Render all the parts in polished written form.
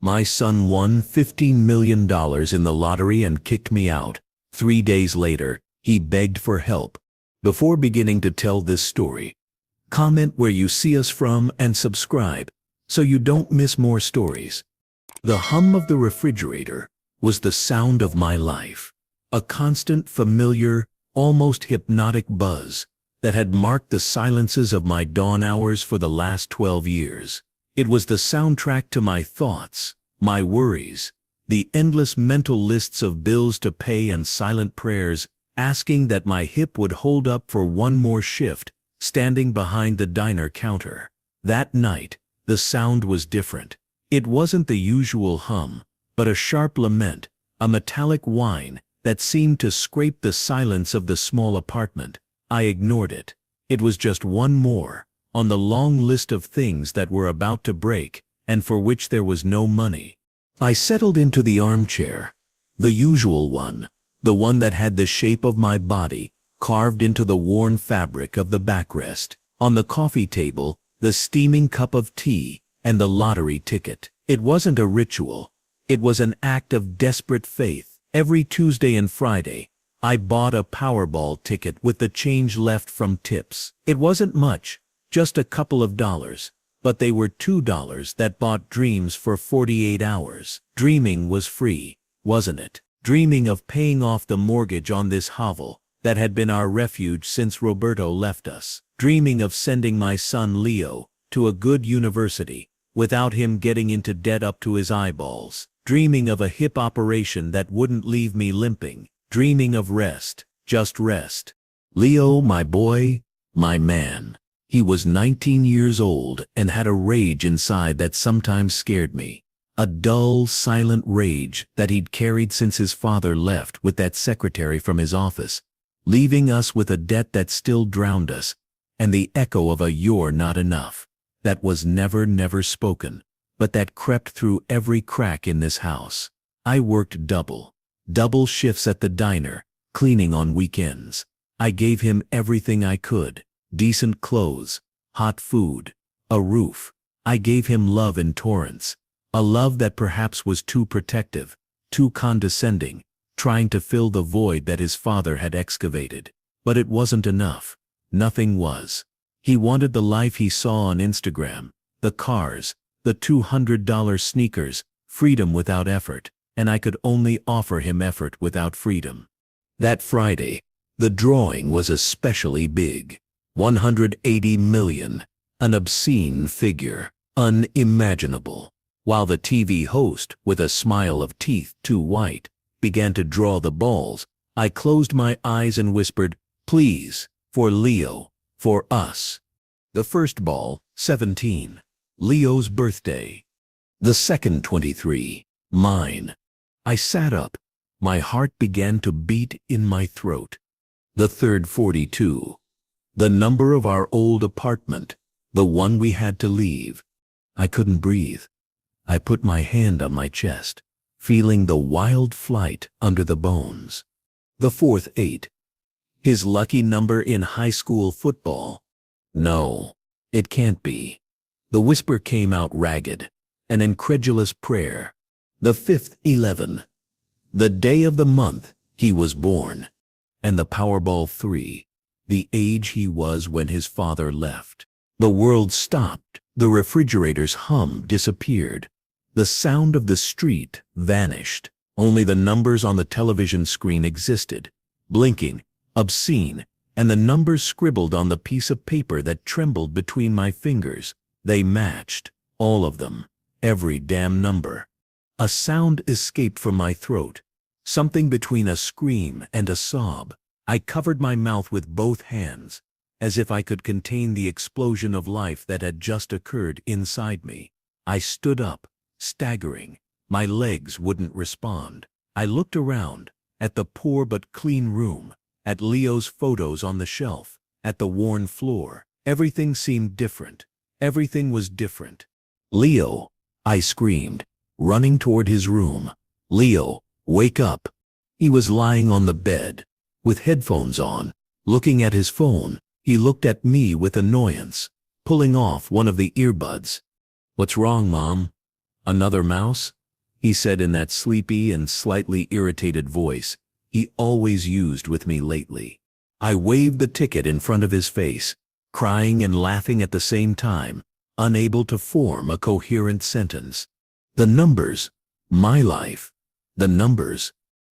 My son won $15 million in the lottery and kicked me out. 3 days later, he begged for help. Before beginning to tell this story, comment where you see us from and subscribe so you don't miss more stories. The hum of the refrigerator was the sound of my life, a constant, familiar, almost hypnotic buzz that had marked the silences of my dawn hours for the last 12 years. It was the soundtrack to my thoughts, my worries, the endless mental lists of bills to pay and silent prayers asking that my hip would hold up for one more shift, standing behind the diner counter. That night, the sound was different. It wasn't the usual hum, but a sharp lament, a metallic whine that seemed to scrape the silence of the small apartment. I ignored it. It was just one more on the long list of things that were about to break and for which there was no money. I settled into the armchair, the usual one, the one that had the shape of my body carved into the worn fabric of the backrest. On the coffee table, the steaming cup of tea and the lottery ticket. It wasn't a ritual. It was an act of desperate faith. Every Tuesday and Friday, I bought a Powerball ticket with the change left from tips. It wasn't much, just a couple of dollars, but they were $2 that bought dreams for 48 hours. Dreaming was free, wasn't it? Dreaming of paying off the mortgage on this hovel that had been our refuge since Roberto left us. Dreaming of sending my son Leo to a good university without him getting into debt up to his eyeballs. Dreaming of a hip operation that wouldn't leave me limping. Dreaming of rest, just rest. Leo, my boy, my man. He was 19 years old and had a rage inside that sometimes scared me. A dull, silent rage that he'd carried since his father left with that secretary from his office, leaving us with a debt that still drowned us, and the echo of a "you're not enough" that was never spoken, but that crept through every crack in this house. I worked double shifts at the diner, cleaning on weekends. I gave him everything I could. Decent clothes, hot food, a roof. I gave him love in torrents, a love that perhaps was too protective, too condescending, trying to fill the void that his father had excavated. But it wasn't enough. Nothing was. He wanted the life he saw on Instagram, the cars, the $200 sneakers, freedom without effort, and I could only offer him effort without freedom. That Friday, the drawing was especially big. 180 million, an obscene figure, unimaginable. While the TV host, with a smile of teeth too white, began to draw the balls, I closed my eyes and whispered, "Please, for Leo, for us." The first ball, 17, Leo's birthday. The second, 23, mine. I sat up. My heart began to beat in my throat. The third, 42. The number of our old apartment, the one we had to leave. I couldn't breathe. I put my hand on my chest, feeling the wild flight under the bones. The fourth, 8. His lucky number in high school football. No, it can't be. The whisper came out ragged, an incredulous prayer. The fifth, 11. The day of the month he was born. And the Powerball 3. The age he was when his father left. The world stopped. The refrigerator's hum disappeared. The sound of the street vanished. Only the numbers on the television screen existed, blinking, obscene, and the numbers scribbled on the piece of paper that trembled between my fingers. They matched, all of them, every damn number. A sound escaped from my throat, something between a scream and a sob. I covered my mouth with both hands, as if I could contain the explosion of life that had just occurred inside me. I stood up, staggering. My legs wouldn't respond. I looked around, at the poor but clean room, at Leo's photos on the shelf, at the worn floor. Everything seemed different. Everything was different. "Leo," I screamed, running toward his room. "Leo, wake up." He was lying on the bed, with headphones on, looking at his phone. He looked at me with annoyance, pulling off one of the earbuds. "What's wrong, Mom?" Another mouse? He said in that sleepy and slightly irritated voice he always used with me lately. I waved the ticket in front of his face, crying and laughing at the same time, unable to form a coherent sentence. The numbers. My life. The numbers.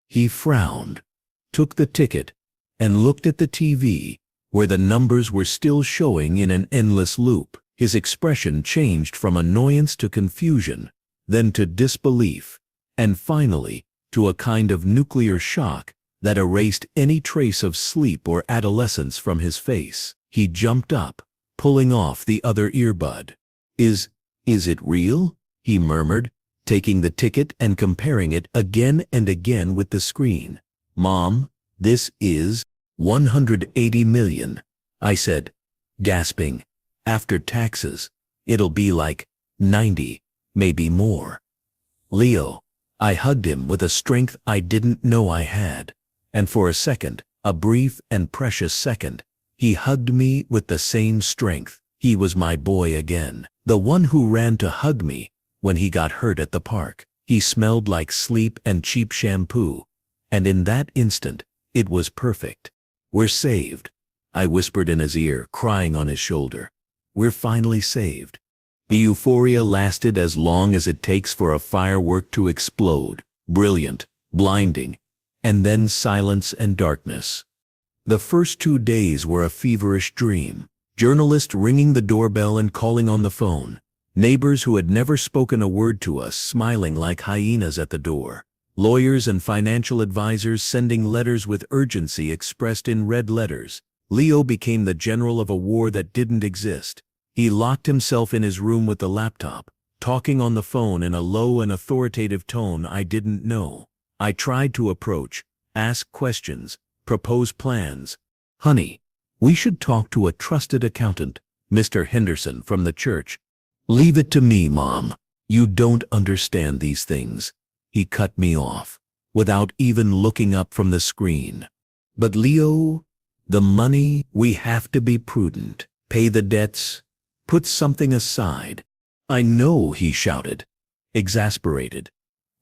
He frowned, took the ticket, and looked at the TV, where the numbers were still showing in an endless loop. His expression changed from annoyance to confusion, then to disbelief, and finally to a kind of nuclear shock that erased any trace of sleep or adolescence from his face. He jumped up, pulling off the other earbud. Is it real?" he murmured, taking the ticket and comparing it again and again with the screen. "Mom, this is 180 million, I said, gasping. "After taxes, it'll be like 90, maybe more." "Leo," I hugged him with a strength I didn't know I had, and for a second, a brief and precious second, he hugged me with the same strength. He was my boy again, the one who ran to hug me when he got hurt at the park. He smelled like sleep and cheap shampoo, and in that instant, it was perfect. "We're saved," I whispered in his ear, crying on his shoulder. "We're finally saved." The euphoria lasted as long as it takes for a firework to explode, brilliant, blinding, and then silence and darkness. The first 2 days were a feverish dream. Journalists ringing the doorbell and calling on the phone. Neighbors who had never spoken a word to us smiling like hyenas at the door. Lawyers and financial advisors sending letters with urgency expressed in red letters. Leo became the general of a war that didn't exist. He locked himself in his room with the laptop, talking on the phone in a low and authoritative tone I didn't know. I tried to approach, ask questions, propose plans. "Honey, we should talk to a trusted accountant, Mr. Henderson from the church." "Leave it to me, Mom. You don't understand these things." He cut me off, without even looking up from the screen. "But Leo, the money, we have to be prudent. Pay the debts. Put something aside." "I know," he shouted, exasperated.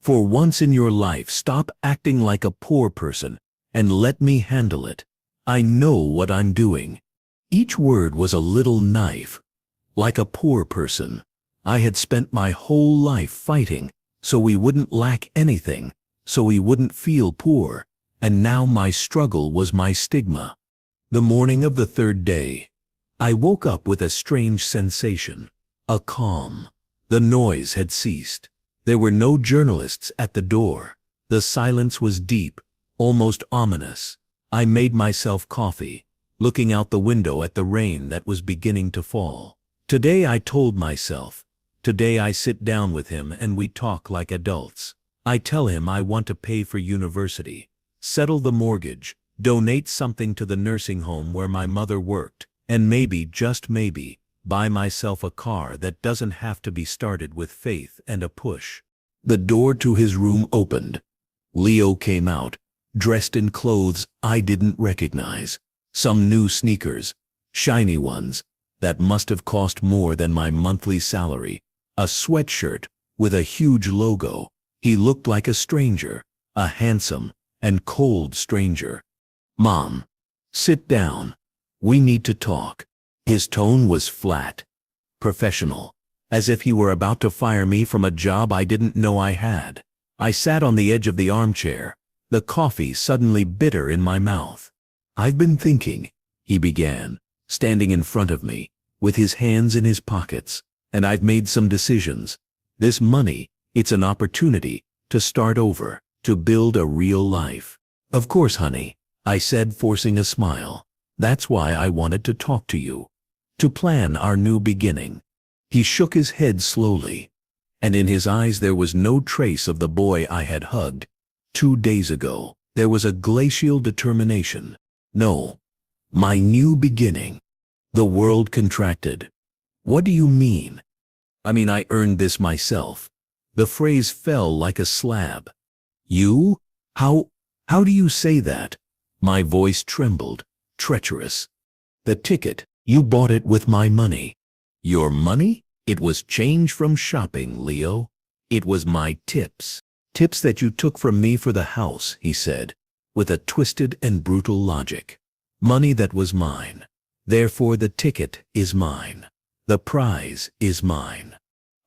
"For once in your life, stop acting like a poor person and let me handle it. I know what I'm doing." Each word was a little knife. Like a poor person. I had spent my whole life fighting, so we wouldn't lack anything, so we wouldn't feel poor, and now my struggle was my stigma. The morning of the third day, I woke up with a strange sensation, a calm. The noise had ceased. There were no journalists at the door. The silence was deep, almost ominous. I made myself coffee, looking out the window at the rain that was beginning to fall. Today, I told myself, today I sit down with him and we talk like adults. I tell him I want to pay for university, settle the mortgage, donate something to the nursing home where my mother worked, and maybe, just maybe, buy myself a car that doesn't have to be started with faith and a push. The door to his room opened. Leo came out, dressed in clothes I didn't recognize. Some new sneakers, shiny ones, that must have cost more than my monthly salary. A sweatshirt with a huge logo. He looked like a stranger, a handsome and cold stranger. "Mom, sit down. We need to talk." His tone was flat, professional, as if he were about to fire me from a job I didn't know I had. I sat on the edge of the armchair, the coffee suddenly bitter in my mouth. "I've been thinking," he began, standing in front of me, with his hands in his pockets, "and I've made some decisions. This money, it's an opportunity to start over, to build a real life." "Of course, honey," I said, forcing a smile. "That's why I wanted to talk to you. To plan our new beginning." He shook his head slowly, and in his eyes there was no trace of the boy I had hugged 2 days ago. There was a glacial determination. "No. My new beginning." The world contracted. "What do you mean?" "I mean I earned this myself." The phrase fell like a slab. "You? How do you say that?" My voice trembled, treacherous. "The ticket, you bought it with my money." "Your money?" "It was change from shopping, Leo." It was my tips. Tips that you took from me for the house, he said, with a twisted and brutal logic. Money that was mine. Therefore the ticket is mine. The prize is mine.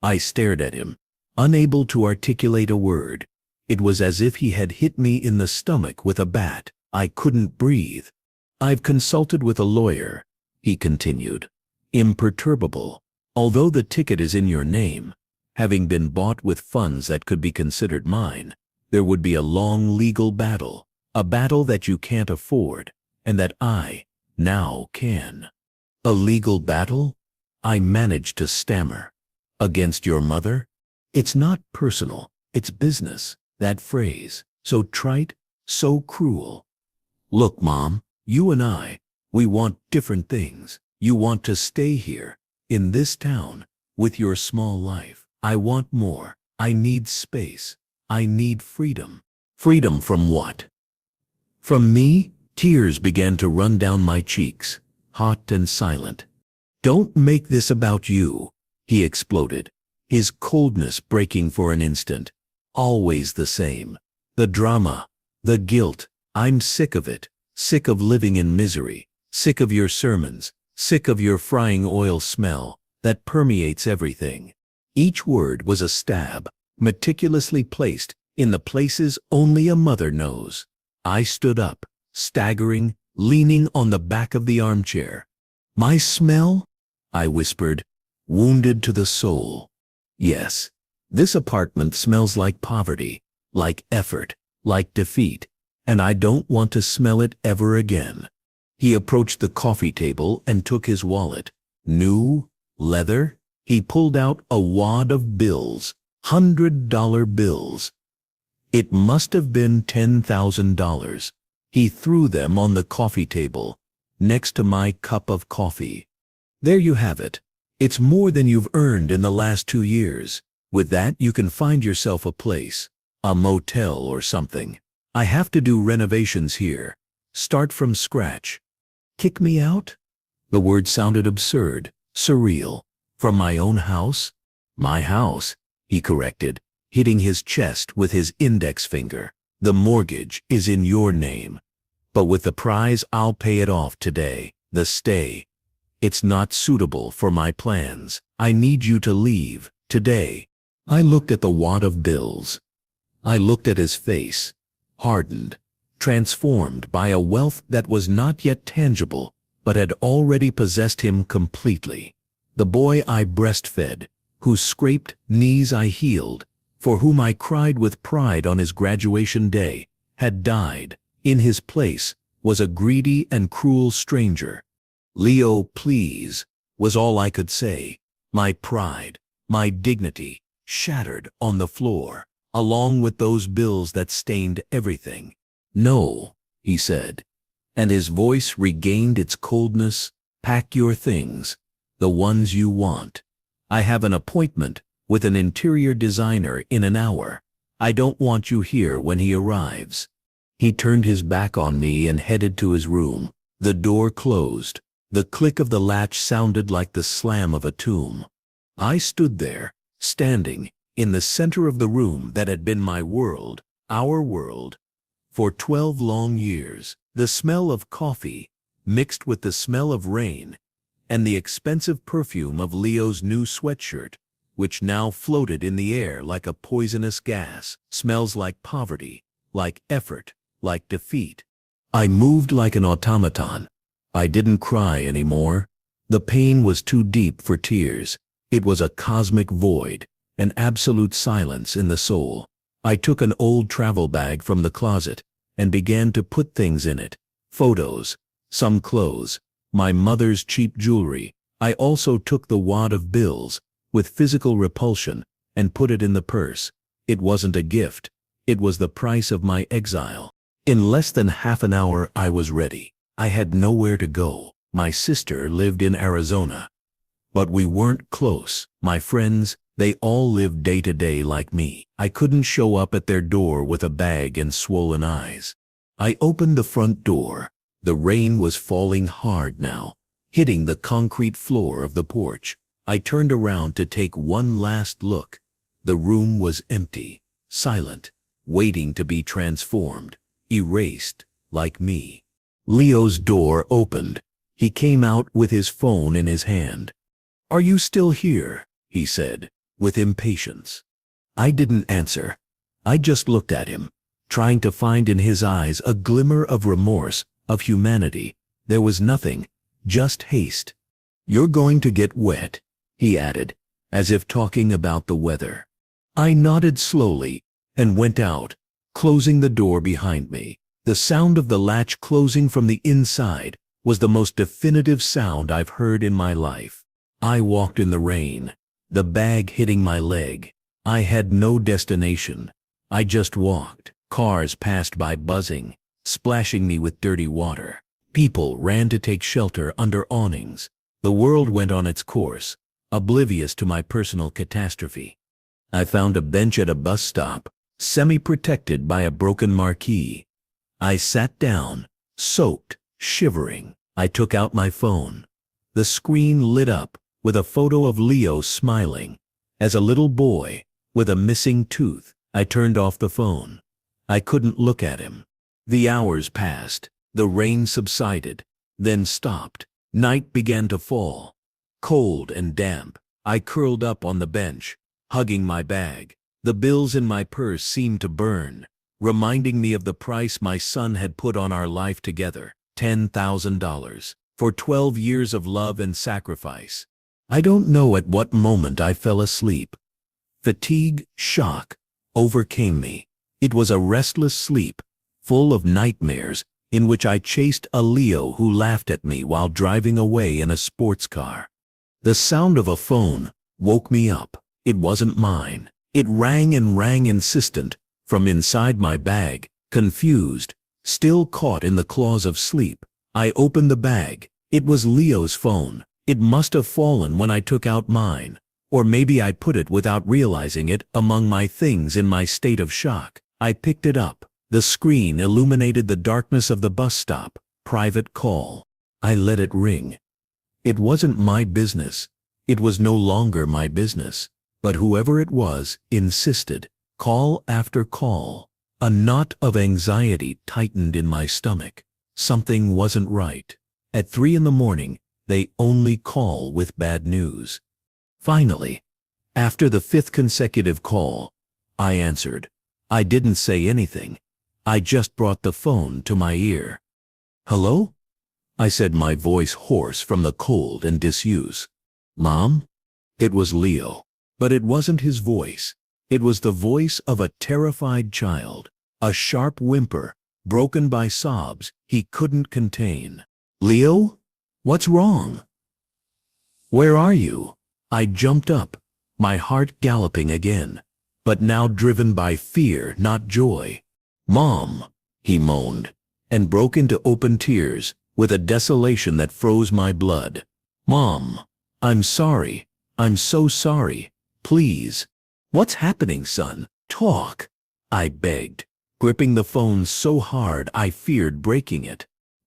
I stared at him, unable to articulate a word. It was as if he had hit me in the stomach with a bat. I couldn't breathe. I've consulted with a lawyer, he continued, imperturbable. Although the ticket is in your name, having been bought with funds that could be considered mine, there would be a long legal battle, a battle that you can't afford, and that I, now, can. A legal battle? I managed to stammer. Against your mother? It's not personal, it's business, that phrase, so trite, so cruel. Look, Mom, you and I, we want different things. You want to stay here, in this town, with your small life. I want more. I need space. I need freedom. Freedom from what? From me? Tears began to run down my cheeks, hot and silent. Don't make this about you, he exploded, his coldness breaking for an instant. Always the same. The drama, the guilt. I'm sick of it, sick of living in misery, sick of your sermons, sick of your frying oil smell that permeates everything. Each word was a stab, meticulously placed in the places only a mother knows. I stood up, staggering, leaning on the back of the armchair. My smell? I whispered, wounded to the soul. Yes, this apartment smells like poverty, like effort, like defeat, and I don't want to smell it ever again. He approached the coffee table and took his wallet. New, leather. He pulled out a wad of bills, $100 bills. It must have been $10,000. He threw them on the coffee table, next to my cup of coffee. There you have it. It's more than you've earned in the last 2 years. With that, you can find yourself a place, a motel or something. I have to do renovations here. Start from scratch. Kick me out? The word sounded absurd, surreal. From my own house? My house, he corrected, hitting his chest with his index finger. The mortgage is in your name. But with the prize, I'll pay it off today. The stay. It's not suitable for my plans. I need you to leave, today. I looked at the wad of bills. I looked at his face, hardened, transformed by a wealth that was not yet tangible, but had already possessed him completely. The boy I breastfed, whose scraped knees I healed, for whom I cried with pride on his graduation day, had died. In his place was a greedy and cruel stranger. Leo, please, was all I could say. My pride, my dignity, shattered on the floor, along with those bills that stained everything. No, he said, and his voice regained its coldness. Pack your things, the ones you want. I have an appointment with an interior designer in an hour. I don't want you here when he arrives. He turned his back on me and headed to his room. The door closed. The click of the latch sounded like the slam of a tomb. I stood there, standing, in the center of the room that had been my world, our world, for 12 long years. The smell of coffee, mixed with the smell of rain, and the expensive perfume of Leo's new sweatshirt, which now floated in the air like a poisonous gas, smells like poverty, like effort, like defeat. I moved like an automaton. I didn't cry anymore. The pain was too deep for tears. It was a cosmic void, an absolute silence in the soul. I took an old travel bag from the closet and began to put things in it. Photos, some clothes, my mother's cheap jewelry. I also took the wad of bills, with physical repulsion, and put it in the purse. It wasn't a gift. It was the price of my exile. In less than half an hour I was ready. I had nowhere to go. My sister lived in Arizona. But we weren't close. My friends, they all lived day to day like me. I couldn't show up at their door with a bag and swollen eyes. I opened the front door. The rain was falling hard now, hitting the concrete floor of the porch. I turned around to take one last look. The room was empty, silent, waiting to be transformed, erased, like me. Leo's door opened. He came out with his phone in his hand. "Are you still here?" he said, with impatience. I didn't answer. I just looked at him, trying to find in his eyes a glimmer of remorse, of humanity. There was nothing, just haste. "You're going to get wet," he added, as if talking about the weather. I nodded slowly and went out, closing the door behind me. The sound of the latch closing from the inside was the most definitive sound I've heard in my life. I walked in the rain, the bag hitting my leg. I had no destination. I just walked. Cars passed by buzzing, splashing me with dirty water. People ran to take shelter under awnings. The world went on its course, oblivious to my personal catastrophe. I found a bench at a bus stop, semi-protected by a broken marquee. I sat down, soaked, shivering. I took out my phone. The screen lit up with a photo of Leo smiling. As a little boy, with a missing tooth, I turned off the phone. I couldn't look at him. The hours passed. The rain subsided, then stopped. Night began to fall. Cold and damp, I curled up on the bench, hugging my bag. The bills in my purse seemed to burn, reminding me of the price my son had put on our life together, $10,000, for 12 years of love and sacrifice. I don't know at what moment I fell asleep. Fatigue, shock, overcame me. It was a restless sleep, full of nightmares, in which I chased a Leo who laughed at me while driving away in a sports car. The sound of a phone woke me up. It wasn't mine. It rang and rang insistent, from inside my bag, confused, still caught in the claws of sleep. I opened the bag. It was Leo's phone. It must have fallen when I took out mine. Or maybe I put it without realizing it among my things in my state of shock. I picked it up. The screen illuminated the darkness of the bus stop. Private call. I let it ring. It wasn't my business. It was no longer my business. But whoever it was insisted. Call after call. A knot of anxiety tightened in my stomach. Something wasn't right. At 3 in the morning, they only call with bad news. Finally, after the 5th consecutive call, I answered. I didn't say anything. I just brought the phone to my ear. "Hello?" I said, my voice hoarse from the cold and disuse. "Mom?" It was Leo. But it wasn't his voice. It was the voice of a terrified child. A sharp whimper, broken by sobs he couldn't contain. "Leo? What's wrong? Where are you?" I jumped up, my heart galloping again, but now driven by fear, not joy. "Mom," he moaned, and broke into open tears, with a desolation that froze my blood. "Mom, I'm sorry. I'm so sorry. Please." "What's happening, son? Talk," I begged, gripping the phone so hard I feared breaking it.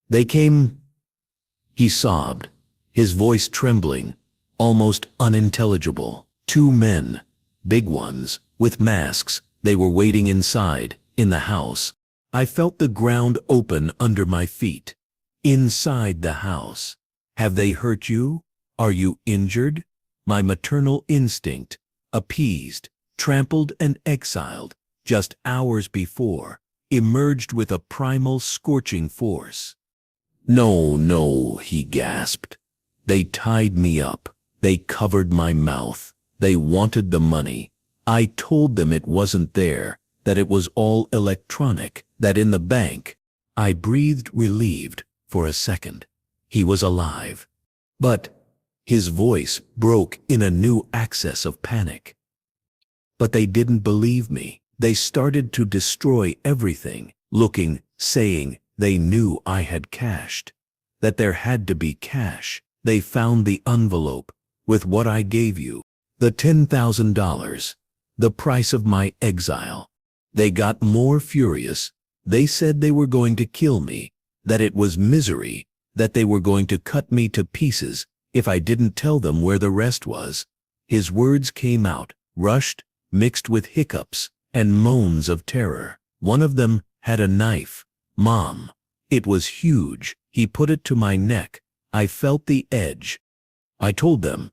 "They came," he sobbed, his voice trembling, almost unintelligible. "2 men, big ones, with masks. They were waiting inside, in the house." I felt the ground open under my feet. Inside the house. "Have they hurt you? Are you injured?" My maternal instinct, appeased, trampled and exiled, just hours before, emerged with a primal scorching force. "No, no," he gasped. "They tied me up. They covered my mouth. They wanted the money. I told them it wasn't there, that it was all electronic, that in the bank." I breathed relieved for a second. He was alive. But his voice broke in a new access of panic. "But they didn't believe me. They started to destroy everything, looking, saying they knew I had cashed. That there had to be cash. They found the envelope with what I gave you. The $10,000. The price of my exile. They got more furious. They said they were going to kill me, that it was misery, that they were going to cut me to pieces if I didn't tell them where the rest was." His words came out, rushed, mixed with hiccups and moans of terror. One of them had a knife. Mom. It was huge. He put it to my neck. I felt the edge. I told them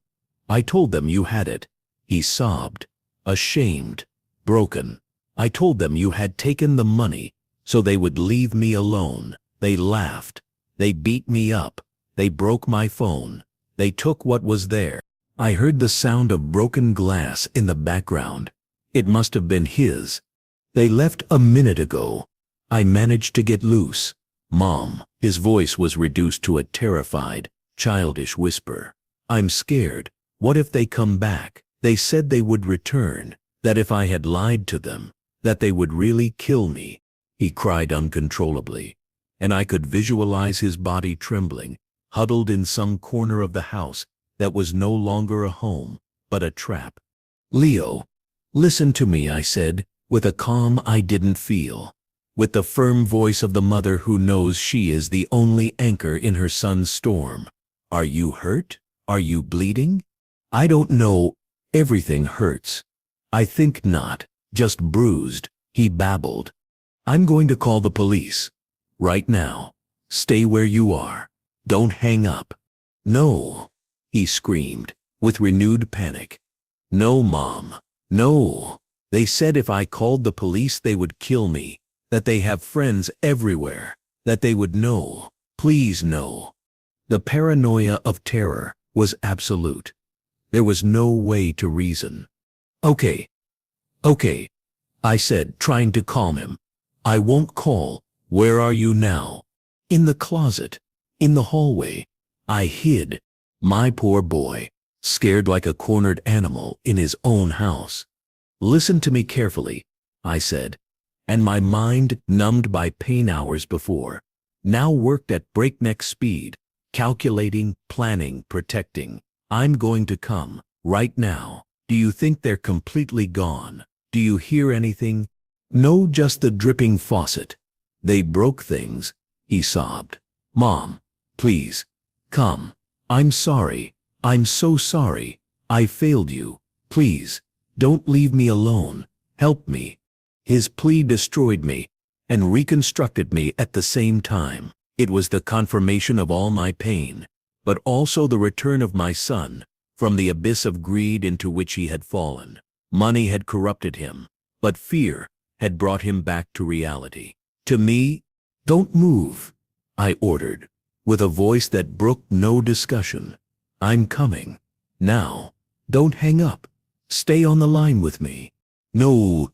you had it. He sobbed, ashamed, broken. I told them you had taken the money so they would leave me alone. They laughed. They beat me up. They broke my phone. They took what was there. I heard the sound of broken glass in the background. It must have been his. They left a minute ago. I managed to get loose. Mom. His voice was reduced to a terrified, childish whisper. I'm scared. What if they come back? They said they would return, that if I had lied to them, that they would really kill me. He cried uncontrollably, and I could visualize his body trembling, huddled in some corner of the house that was no longer a home, but a trap. Leo, listen to me, I said, with a calm I didn't feel, with the firm voice of the mother who knows she is the only anchor in her son's storm. Are you hurt? Are you bleeding? I don't know. Everything hurts. I think not, just bruised, he babbled. I'm going to call the police. Right now. Stay where you are. Don't hang up. No, he screamed, with renewed panic. No, Mom. No. They said if I called the police they would kill me, that they have friends everywhere, that they would know. Please no. The paranoia of terror was absolute. There was no way to reason. Okay, I said, trying to calm him. I won't call. Where are you now? In the closet. In the hallway. I hid. My poor boy, scared like a cornered animal in his own house. Listen to me carefully, I said, and my mind, numbed by pain hours before, now worked at breakneck speed, calculating, planning, protecting. I'm going to come, right now. Do you think they're completely gone? Do you hear anything? No, just the dripping faucet. They broke things, he sobbed. Mom, please, come. I'm sorry. I'm so sorry. I failed you. Please, don't leave me alone. Help me. His plea destroyed me and reconstructed me at the same time. It was the confirmation of all my pain, but also the return of my son from the abyss of greed into which he had fallen. Money had corrupted him, but fear had brought him back to reality. To me, don't move, I ordered, with a voice that brooked no discussion. I'm coming. Now, don't hang up. Stay on the line with me. No,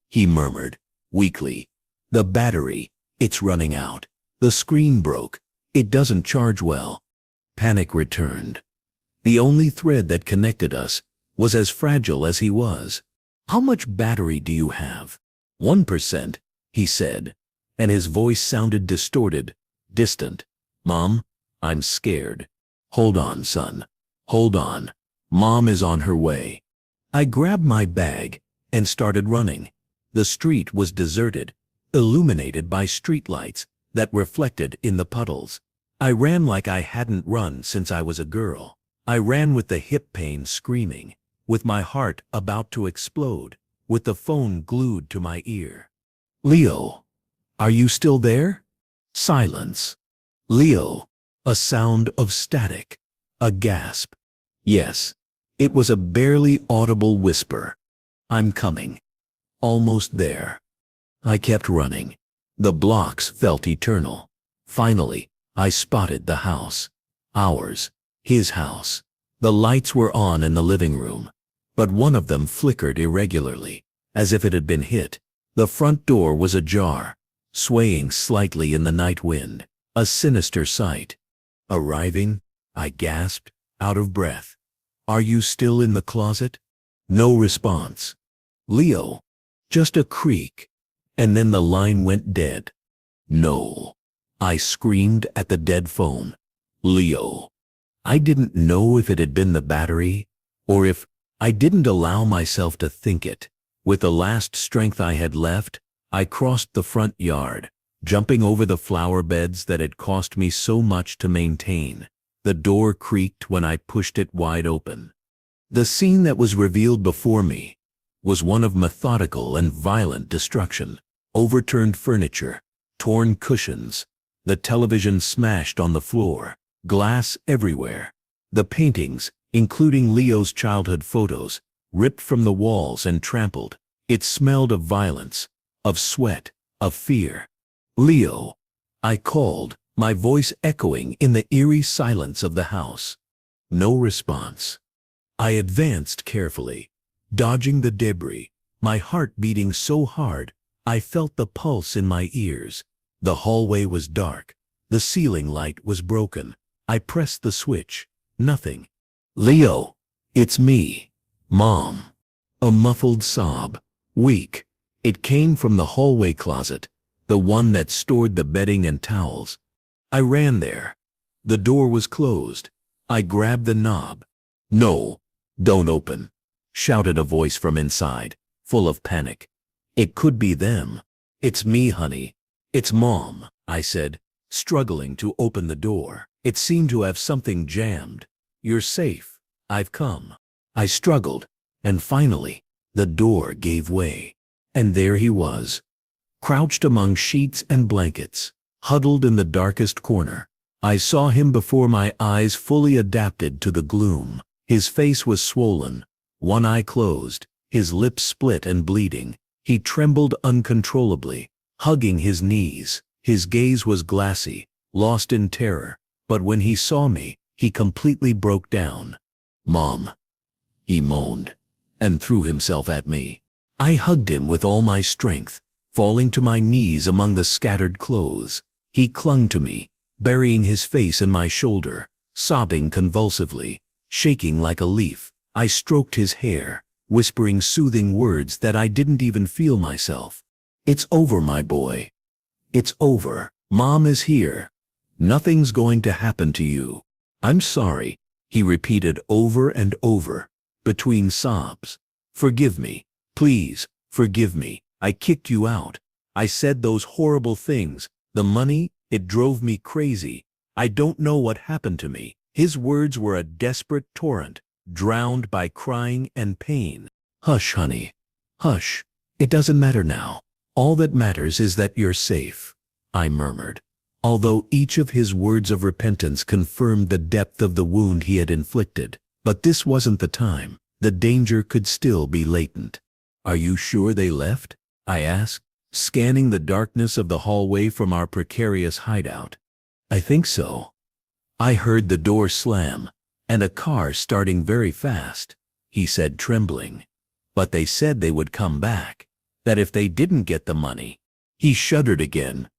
he murmured, weakly. The battery, it's running out. The screen broke. It doesn't charge well. Panic returned. The only thread that connected us was as fragile as he was. How much battery do you have? 1%, he said, and his voice sounded distorted, distant. Mom, I'm scared. Hold on, son. Hold on. Mom is on her way. I grabbed my bag and started running. The street was deserted, illuminated by streetlights that reflected in the puddles. I ran like I hadn't run since I was a girl. I ran with the hip pain screaming, with my heart about to explode, with the phone glued to my ear. Leo, are you still there? Silence. Leo, a sound of static, a gasp. Yes, it was a barely audible whisper. I'm coming. Almost there. I kept running. The blocks felt eternal. Finally, I spotted the house. Ours. His house. The lights were on in the living room, but one of them flickered irregularly, as if it had been hit. The front door was ajar, swaying slightly in the night wind. A sinister sight. Arriving, I gasped, out of breath. Are you still in the closet? No response. Leo, just a creak, and then the line went dead. No. I screamed at the dead phone. Leo. I didn't know if it had been the battery, or if I didn't allow myself to think it. With the last strength I had left, I crossed the front yard, jumping over the flower beds that had cost me so much to maintain. The door creaked when I pushed it wide open. The scene that was revealed before me was one of methodical and violent destruction. Overturned furniture, torn cushions, the television smashed on the floor, glass everywhere. The paintings, including Leo's childhood photos, ripped from the walls and trampled. It smelled of violence, of sweat, of fear. "Leo," I called, my voice echoing in the eerie silence of the house. No response. I advanced carefully, dodging the debris, my heart beating so hard I felt the pulse in my ears. The hallway was dark. The ceiling light was broken. I pressed the switch. Nothing. "Leo, it's me, Mom." A muffled sob, weak. It came from the hallway closet, the one that stored the bedding and towels. I ran there. The door was closed. I grabbed the knob. "No, don't open," shouted a voice from inside, full of panic. It could be them. "It's me, honey. It's Mom," I said, struggling to open the door. It seemed to have something jammed. "You're safe. I've come." I struggled, and finally, the door gave way. And there he was, crouched among sheets and blankets, huddled in the darkest corner. I saw him before my eyes fully adapted to the gloom. His face was swollen, one eye closed, his lips split and bleeding. He trembled uncontrollably, hugging his knees. His gaze was glassy, lost in terror. But when he saw me, he completely broke down. "Mom," he moaned, and threw himself at me. I hugged him with all my strength, falling to my knees among the scattered clothes. He clung to me, burying his face in my shoulder, sobbing convulsively, shaking like a leaf. I stroked his hair, whispering soothing words that I didn't even feel myself. "It's over, my boy. It's over. Mom is here. Nothing's going to happen to you. I'm sorry," he repeated over and over, between sobs. "Forgive me. Please, forgive me. I kicked you out. I said those horrible things. The money, it drove me crazy. I don't know what happened to me." His words were a desperate torrent, drowned by crying and pain. "Hush, honey. Hush. It doesn't matter now. All that matters is that you're safe," I murmured, although each of his words of repentance confirmed the depth of the wound he had inflicted. But this wasn't the time. The danger could still be latent. "Are you sure they left?" I asked, scanning the darkness of the hallway from our precarious hideout. "I think so. I heard the door slam, and a car starting very fast," he said, trembling. "But they said they would come back, that if they didn't get the money." He shuddered again,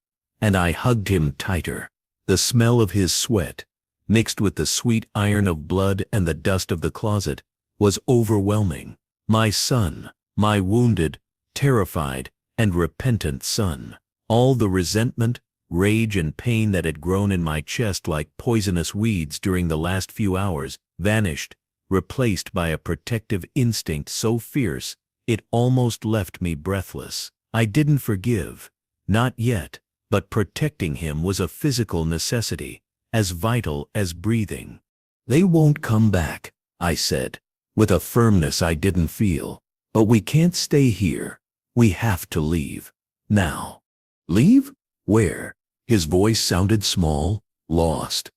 and I hugged him tighter. The smell of his sweat, mixed with the sweet iron of blood and the dust of the closet, was overwhelming. My son, my wounded, terrified, and repentant son. All the resentment, rage, and pain that had grown in my chest like poisonous weeds during the last few hours vanished, replaced by a protective instinct so fierce it almost left me breathless. I didn't forgive, not yet, but protecting him was a physical necessity, as vital as breathing. "They won't come back," I said, with a firmness I didn't feel. "But we can't stay here. We have to leave. Now." "Leave? Where?" His voice sounded small, lost.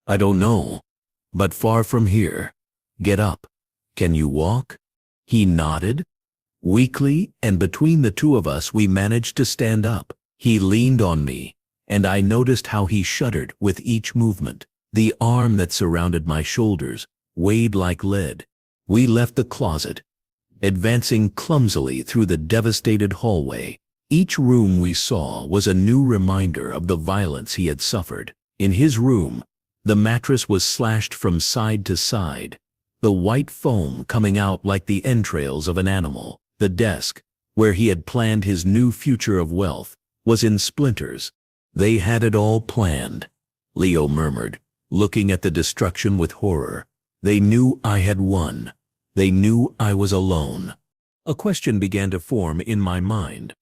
"I don't know. But far from here. Get up. Can you walk?" He nodded. Weakly, and between the two of us we managed to stand up. He leaned on me, and I noticed how he shuddered with each movement. The arm that surrounded my shoulders weighed like lead. We left the closet, advancing clumsily through the devastated hallway. Each room we saw was a new reminder of the violence he had suffered. In his room, the mattress was slashed from side to side, the white foam coming out like the entrails of an animal. The desk, where he had planned his new future of wealth, was in splinters. "They had it all planned," Leo murmured, looking at the destruction with horror. "They knew I had won. They knew I was alone." A question began to form in my mind.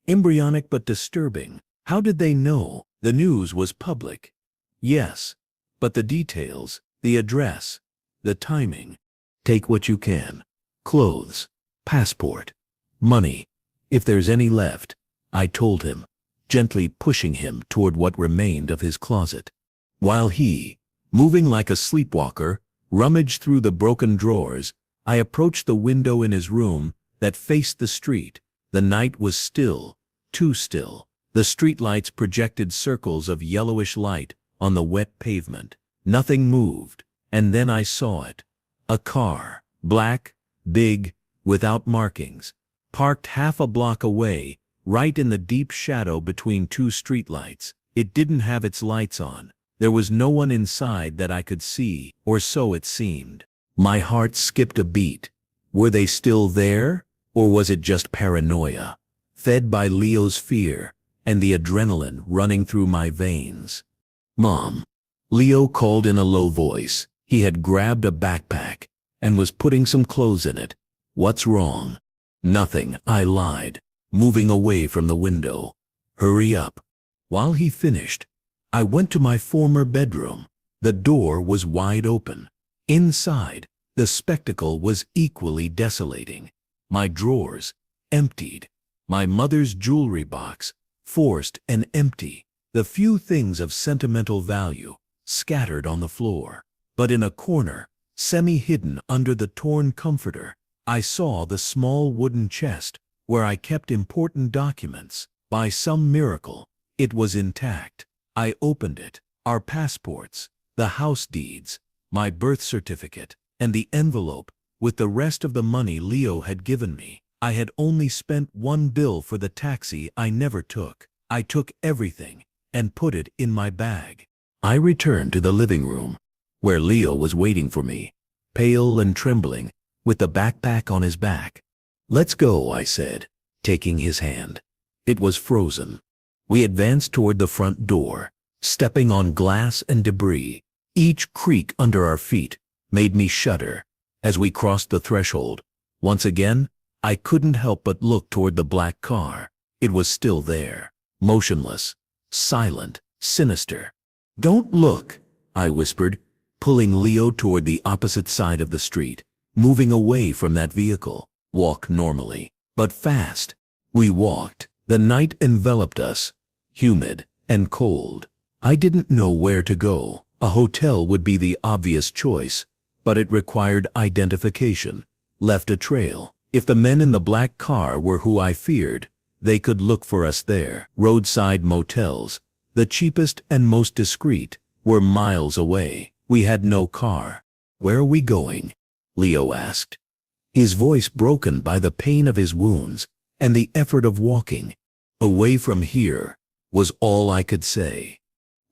Embryonic but disturbing. How did they know? The news was public. Yes, but the details, the address, the timing. "Take what you can. Clothes, passport, money, if there's any left, I told him, gently pushing him toward what remained of his closet. While he, moving like a sleepwalker, rummaged through the broken drawers, I approached the window in his room that faced the street. The night was still, too still. The streetlights projected circles of yellowish light on the wet pavement. Nothing moved, and then I saw it. A car, black, big, without markings, parked half a block away, right in the deep shadow between two streetlights. It didn't have its lights on. There was no one inside that I could see, or so it seemed. My heart skipped a beat. Were they still there, or was it just paranoia, fed by Leo's fear and the adrenaline running through my veins? "Mom," Leo called in a low voice. He had grabbed a backpack and was putting some clothes in it. "What's wrong?" "Nothing," I lied, moving away from the window. "Hurry up." While he finished, I went to my former bedroom. The door was wide open. Inside, the spectacle was equally desolating. My drawers, emptied. My mother's jewelry box, forced and empty. The few things of sentimental value, scattered on the floor. But in a corner, semi-hidden under the torn comforter, I saw the small wooden chest where I kept important documents. By some miracle, it was intact. I opened it. Our passports, the house deeds, my birth certificate, and the envelope with the rest of the money Leo had given me. I had only spent one bill for the taxi I never took. I took everything and put it in my bag. I returned to the living room, where Leo was waiting for me, pale and trembling, with the backpack on his back. "Let's go," I said, taking his hand. It was frozen. We advanced toward the front door, stepping on glass and debris. Each creak under our feet made me shudder. As we crossed the threshold, once again, I couldn't help but look toward the black car. It was still there, motionless, silent, sinister. "Don't look," I whispered, pulling Leo toward the opposite side of the street, moving away from that vehicle. "Walk normally, but fast." We walked. The night enveloped us, humid and cold. I didn't know where to go. A hotel would be the obvious choice, but it required identification, left a trail. If the men in the black car were who I feared, they could look for us there. Roadside motels, the cheapest and most discreet, were miles away. We had no car. "Where are we going?" Leo asked, his voice broken by the pain of his wounds and the effort of walking. "Away from here," was all I could say.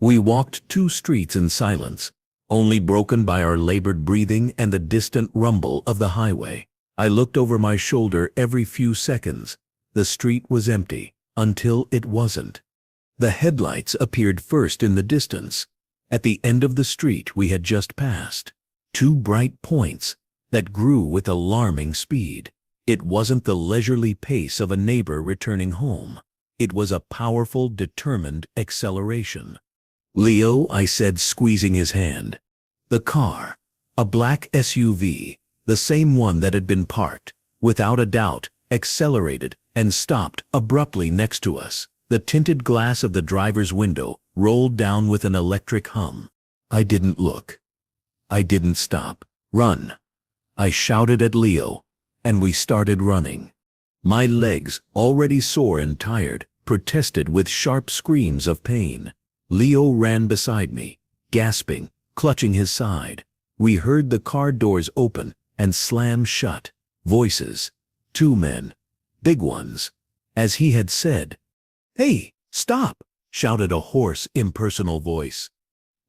We walked 2 streets in silence, only broken by our labored breathing and the distant rumble of the highway. I looked over my shoulder every few seconds. The street was empty, until it wasn't. The headlights appeared first in the distance, at the end of the street we had just passed. 2 bright points that grew with alarming speed. It wasn't the leisurely pace of a neighbor returning home. It was a powerful, determined acceleration. "Leo," I said, squeezing his hand. The car, a black SUV, the same one that had been parked, without a doubt, accelerated and stopped abruptly next to us. The tinted glass of the driver's window rolled down with an electric hum. I didn't look. I didn't stop. "Run!" I shouted at Leo, and we started running. My legs, already sore and tired, protested with sharp screams of pain. Leo ran beside me, gasping, clutching his side. We heard the car doors open and slam shut. Voices. 2 men. Big ones. As he had said. "Hey, stop!" shouted a hoarse, impersonal voice.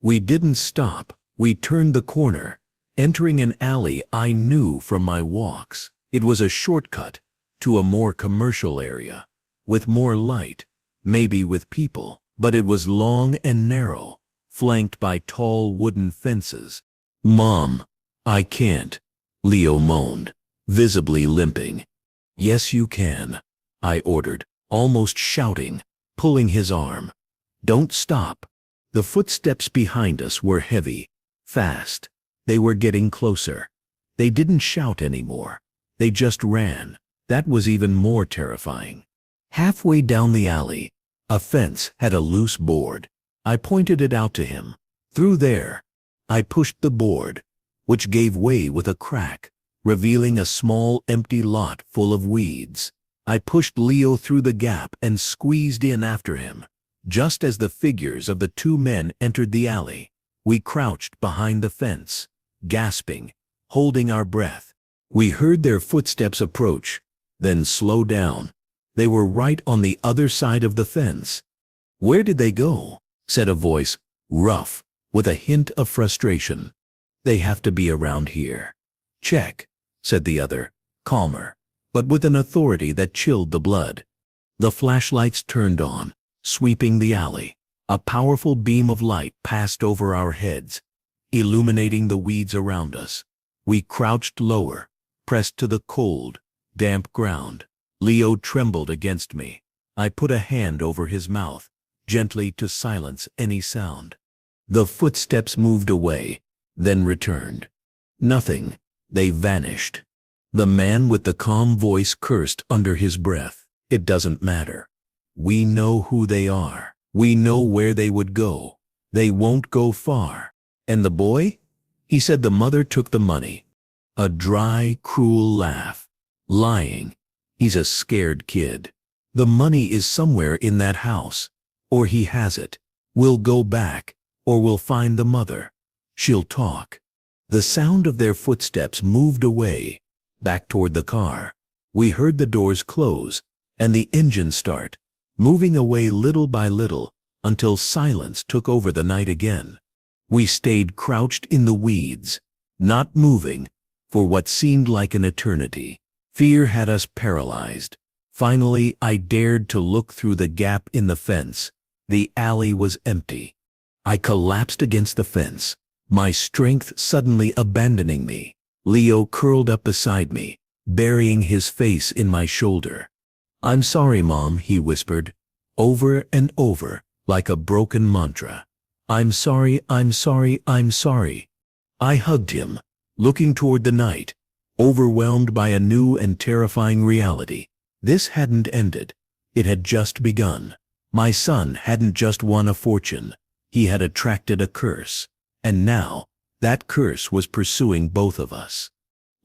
We didn't stop. We turned the corner, entering an alley I knew from my walks. It was a shortcut to a more commercial area, with more light, maybe with people, but it was long and narrow, flanked by tall wooden fences. "Mom, I can't," Leo moaned, visibly limping. "Yes, you can," I ordered, almost shouting, pulling his arm. "Don't stop." The footsteps behind us were heavy, fast. They were getting closer. They didn't shout anymore. They just ran. That was even more terrifying. Halfway down the alley, a fence had a loose board. I pointed it out to him. Through there. I pushed the board, which gave way with a crack, revealing a small empty lot full of weeds. I pushed Leo through the gap and squeezed in after him. Just as the figures of the two men entered the alley, we crouched behind the fence, gasping, holding our breath. We heard their footsteps approach, then slow down. They were right on the other side of the fence. "Where did they go?" said a voice, rough, with a hint of frustration. "They have to be around here." "Check," said the other, calmer, but with an authority that chilled the blood. The flashlights turned on, sweeping the alley. A powerful beam of light passed over our heads, illuminating the weeds around us. We crouched lower, pressed to the cold, damp ground. Leo trembled against me. I put a hand over his mouth, gently to silence any sound. The footsteps moved away, then returned. Nothing. They vanished. The man with the calm voice cursed under his breath. "It doesn't matter. We know who they are. We know where they would go. They won't go far." "And the boy?" He said the mother took the money. A dry, cruel laugh. "Lying. He's a scared kid. The money is somewhere in that house. Or he has it. We'll go back, or we'll find the mother. She'll talk." The sound of their footsteps moved away, back toward the car. We heard the doors close, and the engine start, moving away little by little, until silence took over the night again. We stayed crouched in the weeds, not moving, for what seemed like an eternity. Fear had us paralyzed. Finally, I dared to look through the gap in the fence. The alley was empty. I collapsed against the fence, my strength suddenly abandoning me. Leo curled up beside me, burying his face in my shoulder. "I'm sorry, Mom," he whispered, over and over, like a broken mantra. "I'm sorry, I'm sorry, I'm sorry." I hugged him, looking toward the night, overwhelmed by a new and terrifying reality. This hadn't ended. It had just begun. My son hadn't just won a fortune. He had attracted a curse. And now, that curse was pursuing both of us.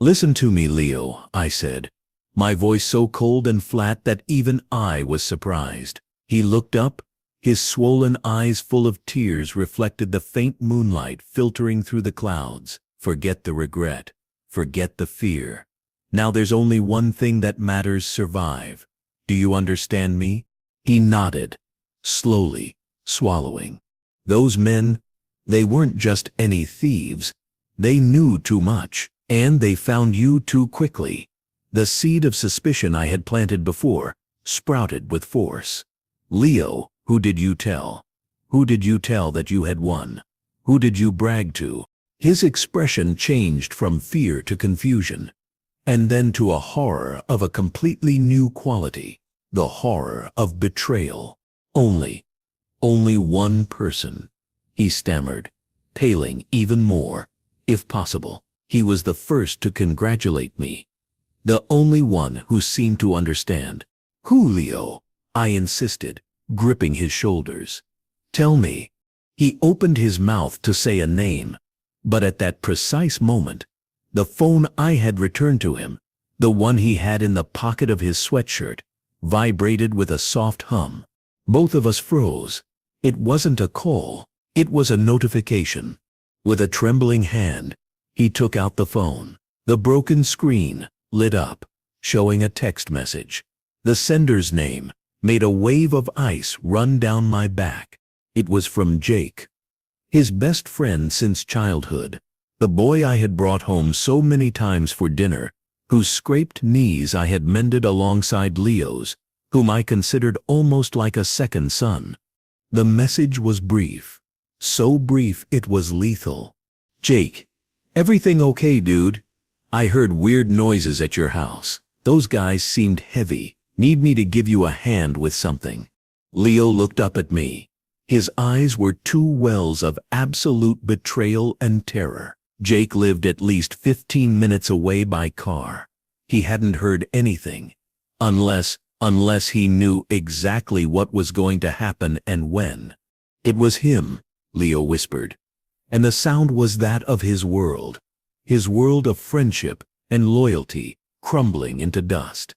"Listen to me, Leo," I said, my voice so cold and flat that even I was surprised. He looked up. His swollen eyes full of tears reflected the faint moonlight filtering through the clouds. "Forget the regret. Forget the fear. Now there's only one thing that matters: survive. Do you understand me?" He nodded, slowly, swallowing. "Those men, they weren't just any thieves. They knew too much, and they found you too quickly." The seed of suspicion I had planted before sprouted with force. "Leo, who did you tell? Who did you tell that you had won? Who did you brag to?" His expression changed from fear to confusion, and then to a horror of a completely new quality, the horror of betrayal. Only one person," he stammered, paling even more. If possible, he was the first to congratulate me. The only one who seemed to understand. "Who, Leo?" I insisted, gripping his shoulders. "Tell me." He opened his mouth to say a name, but at that precise moment, the phone I had returned to him, the one he had in the pocket of his sweatshirt, vibrated with a soft hum. Both of us froze. It wasn't a call, it was a notification. With a trembling hand, he took out the phone. The broken screen lit up, showing a text message. The sender's name made a wave of ice run down my back. It was from Jake, his best friend since childhood, the boy I had brought home so many times for dinner, whose scraped knees I had mended alongside Leo's, whom I considered almost like a second son. The message was brief, so brief it was lethal. "Jake, everything okay, dude? I heard weird noises at your house. Those guys seemed heavy. Need me to give you a hand with something?" Leo looked up at me. His eyes were two wells of absolute betrayal and terror. Jake lived at least 15 minutes away by car. He hadn't heard anything. Unless he knew exactly what was going to happen and when. It was him, Leo whispered. And the sound was that of his world of friendship and loyalty crumbling into dust.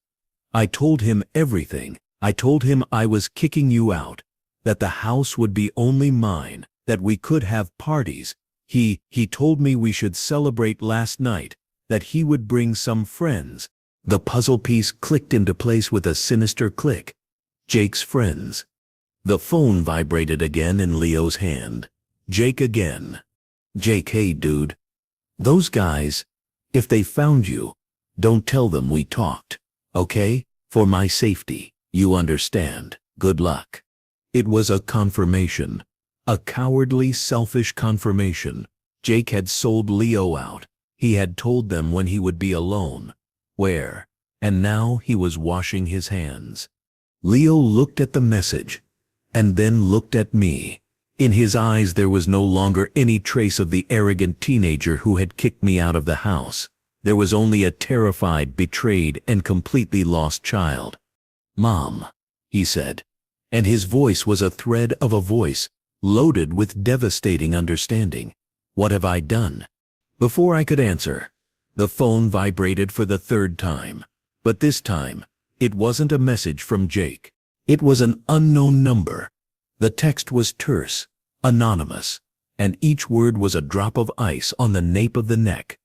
I told him everything. I told him I was kicking you out, that the house would be only mine, that we could have parties. He told me we should celebrate last night, that he would bring some friends. The puzzle piece clicked into place with a sinister click. Jake's friends. The phone vibrated again in Leo's hand. Jake again. Jake, hey dude. Those guys, if they found you, don't tell them we talked, okay? For my safety, you understand. Good luck. It was a confirmation. A cowardly, selfish confirmation. Jake had sold Leo out. He had told them when he would be alone. Where? And now he was washing his hands. Leo looked at the message, and then looked at me. In his eyes there was no longer any trace of the arrogant teenager who had kicked me out of the house. There was only a terrified, betrayed, and completely lost child. Mom, he said, and his voice was a thread of a voice, loaded with devastating understanding. What have I done? Before I could answer, the phone vibrated for the third time. But this time, it wasn't a message from Jake. It was an unknown number. The text was terse, anonymous, and each word was a drop of ice on the nape of the neck.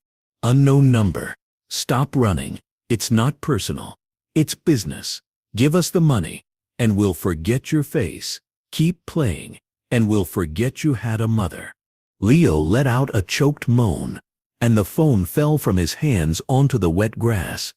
Unknown number. Stop running. It's not personal. It's business. Give us the money, and we'll forget your face. Keep playing, and we'll forget you had a mother. Leo let out a choked moan, and the phone fell from his hands onto the wet grass.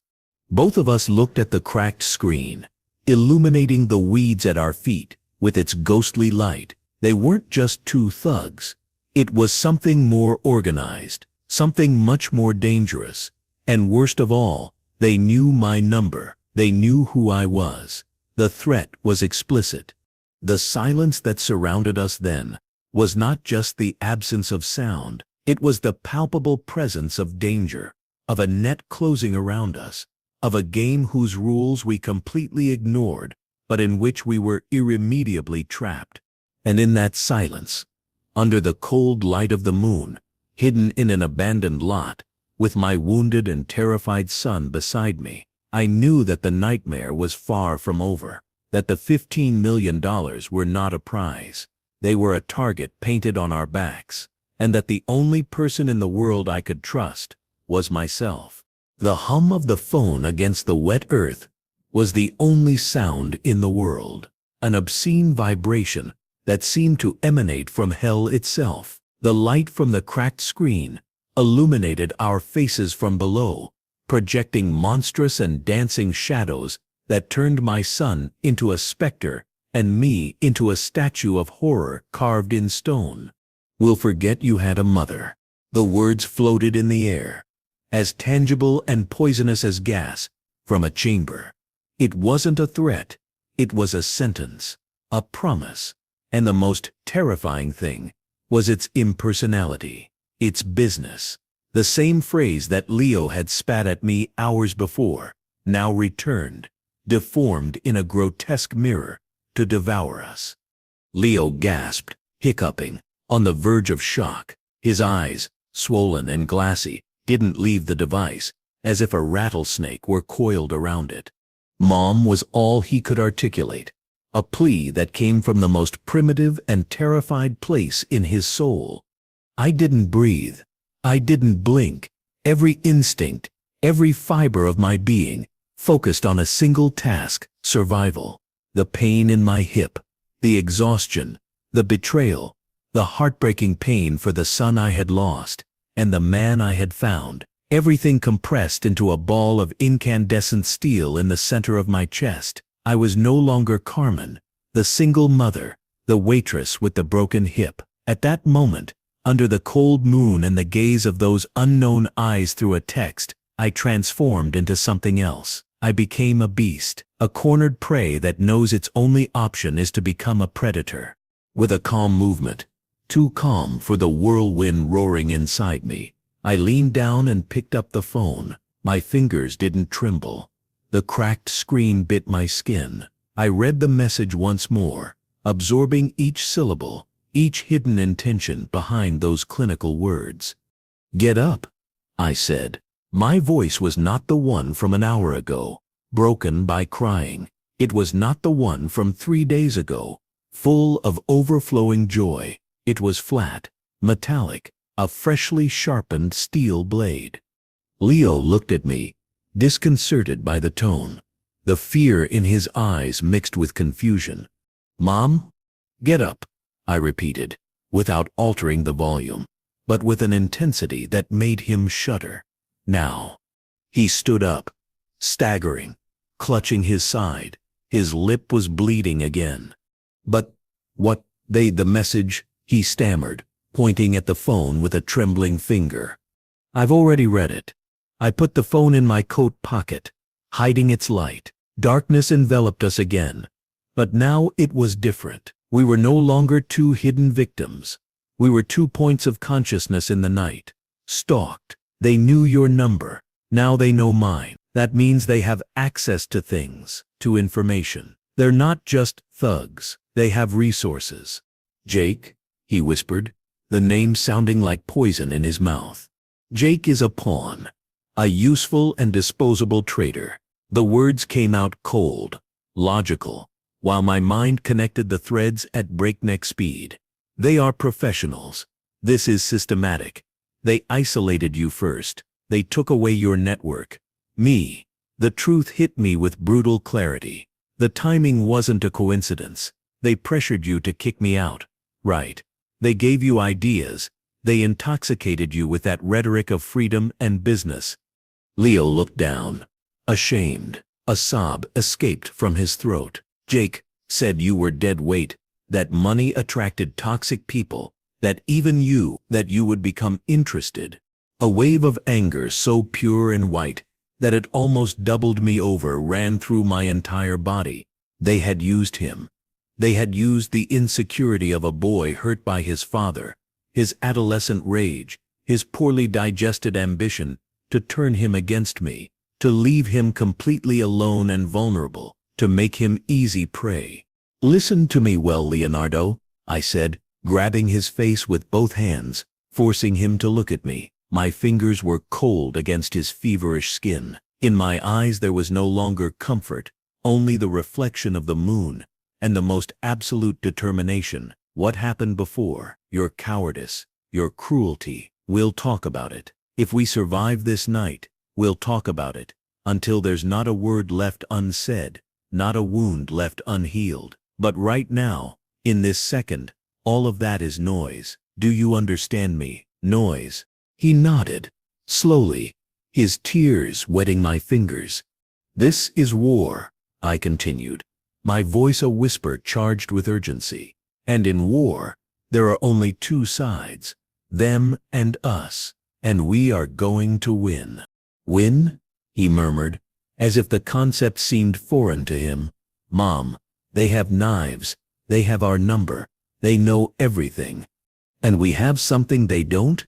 Both of us looked at the cracked screen, illuminating the weeds at our feet with its ghostly light. They weren't just two thugs. It was something more organized, something much more dangerous. And worst of all, they knew my number. They knew who I was. The threat was explicit. The silence that surrounded us then was not just the absence of sound. It was the palpable presence of danger, of a net closing around us, of a game whose rules we completely ignored, but in which we were irremediably trapped. And in that silence, under the cold light of the moon, hidden in an abandoned lot, with my wounded and terrified son beside me, I knew that the nightmare was far from over, that the $15 million were not a prize. They were a target painted on our backs, and that the only person in the world I could trust was myself. The hum of the phone against the wet earth was the only sound in the world, an obscene vibration that seemed to emanate from hell itself. The light from the cracked screen illuminated our faces from below, projecting monstrous and dancing shadows that turned my son into a specter and me into a statue of horror carved in stone. We'll forget you had a mother. The words floated in the air, as tangible and poisonous as gas from a chamber. It wasn't a threat. It was a sentence, a promise. And the most terrifying thing was its impersonality, its business. The same phrase that Leo had spat at me hours before now returned, deformed in a grotesque mirror, to devour us. Leo gasped, hiccuping, on the verge of shock. His eyes, swollen and glassy, didn't leave the device, as if a rattlesnake were coiled around it. Mom was all he could articulate, a plea that came from the most primitive and terrified place in his soul. I didn't breathe. I didn't blink. Every instinct, every fiber of my being, focused on a single task: survival. The pain in my hip, the exhaustion, the betrayal, the heartbreaking pain for the son I had lost, and the man I had found, everything compressed into a ball of incandescent steel in the center of my chest. I was no longer Carmen, the single mother, the waitress with the broken hip. At that moment, under the cold moon and the gaze of those unknown eyes through a text, I transformed into something else. I became a beast, a cornered prey that knows its only option is to become a predator. With a calm movement, too calm for the whirlwind roaring inside me, I leaned down and picked up the phone. My fingers didn't tremble. The cracked screen bit my skin. I read the message once more, absorbing each syllable, each hidden intention behind those clinical words. "Get up," I said. My voice was not the one from an hour ago, broken by crying. It was not the one from 3 days ago, full of overflowing joy. It was flat, metallic, a freshly sharpened steel blade. Leo looked at me, disconcerted by the tone. The fear in his eyes mixed with confusion. "Mom? Get up," I repeated, without altering the volume, but with an intensity that made him shudder. "Now." He stood up, staggering, clutching his side. His lip was bleeding again. "But what, the message?" he stammered, pointing at the phone with a trembling finger. "I've already read it." I put the phone in my coat pocket, hiding its light. Darkness enveloped us again. But now it was different. We were no longer two hidden victims. We were 2 points of consciousness in the night, stalked. They knew your number. Now they know mine. That means they have access to things, to information. They're not just thugs. They have resources. "Jake," he whispered, the name sounding like poison in his mouth. "Jake is a pawn. A useful and disposable traitor." The words came out cold, logical, while my mind connected the threads at breakneck speed. "They are professionals. This is systematic. They isolated you first. They took away your network. Me." The truth hit me with brutal clarity. The timing wasn't a coincidence. They pressured you to kick me out. Right. They gave you ideas. They intoxicated you with that rhetoric of freedom and business. Leo looked down, ashamed. A sob escaped from his throat. "Jake said you were dead weight, that money attracted toxic people, that you would become interested." A wave of anger so pure and white that it almost doubled me over ran through my entire body. They had used him. They had used the insecurity of a boy hurt by his father, his adolescent rage, his poorly digested ambition, to turn him against me, to leave him completely alone and vulnerable, to make him easy prey. "Listen to me well, Leonardo," I said, grabbing his face with both hands, forcing him to look at me. My fingers were cold against his feverish skin. In my eyes there was no longer comfort, only the reflection of the moon, and the most absolute determination. "What happened before? Your cowardice, your cruelty. We'll talk about it. If we survive this night, we'll talk about it, until there's not a word left unsaid, not a wound left unhealed. But right now, in this second, all of that is noise. Do you understand me? Noise." He nodded, slowly, his tears wetting my fingers. "This is war," I continued, my voice a whisper charged with urgency. "And in war, there are only 2 sides, them and us, and we are going to win." "Win?" he murmured, as if the concept seemed foreign to him. "Mom, they have knives, they have our number, they know everything. And we have something they don't?"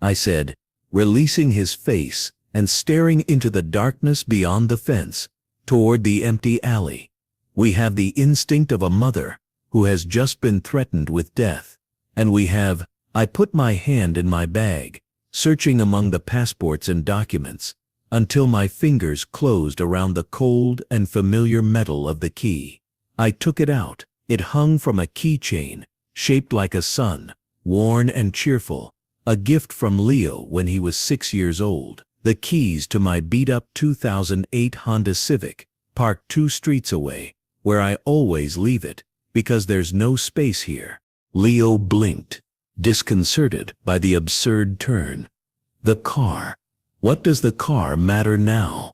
I said, releasing his face and staring into the darkness beyond the fence, toward the empty alley. "We have the instinct of a mother who has just been threatened with death. And we have—" I put my hand in my bag, searching among the passports and documents, until my fingers closed around the cold and familiar metal of the key. I took it out. It hung from a keychain, shaped like a sun, worn and cheerful. A gift from Leo when he was 6 years old. The keys to my beat-up 2008 Honda Civic, parked 2 streets away, where I always leave it, because there's no space here. Leo blinked, disconcerted by the absurd turn. "The car. What does the car matter now?"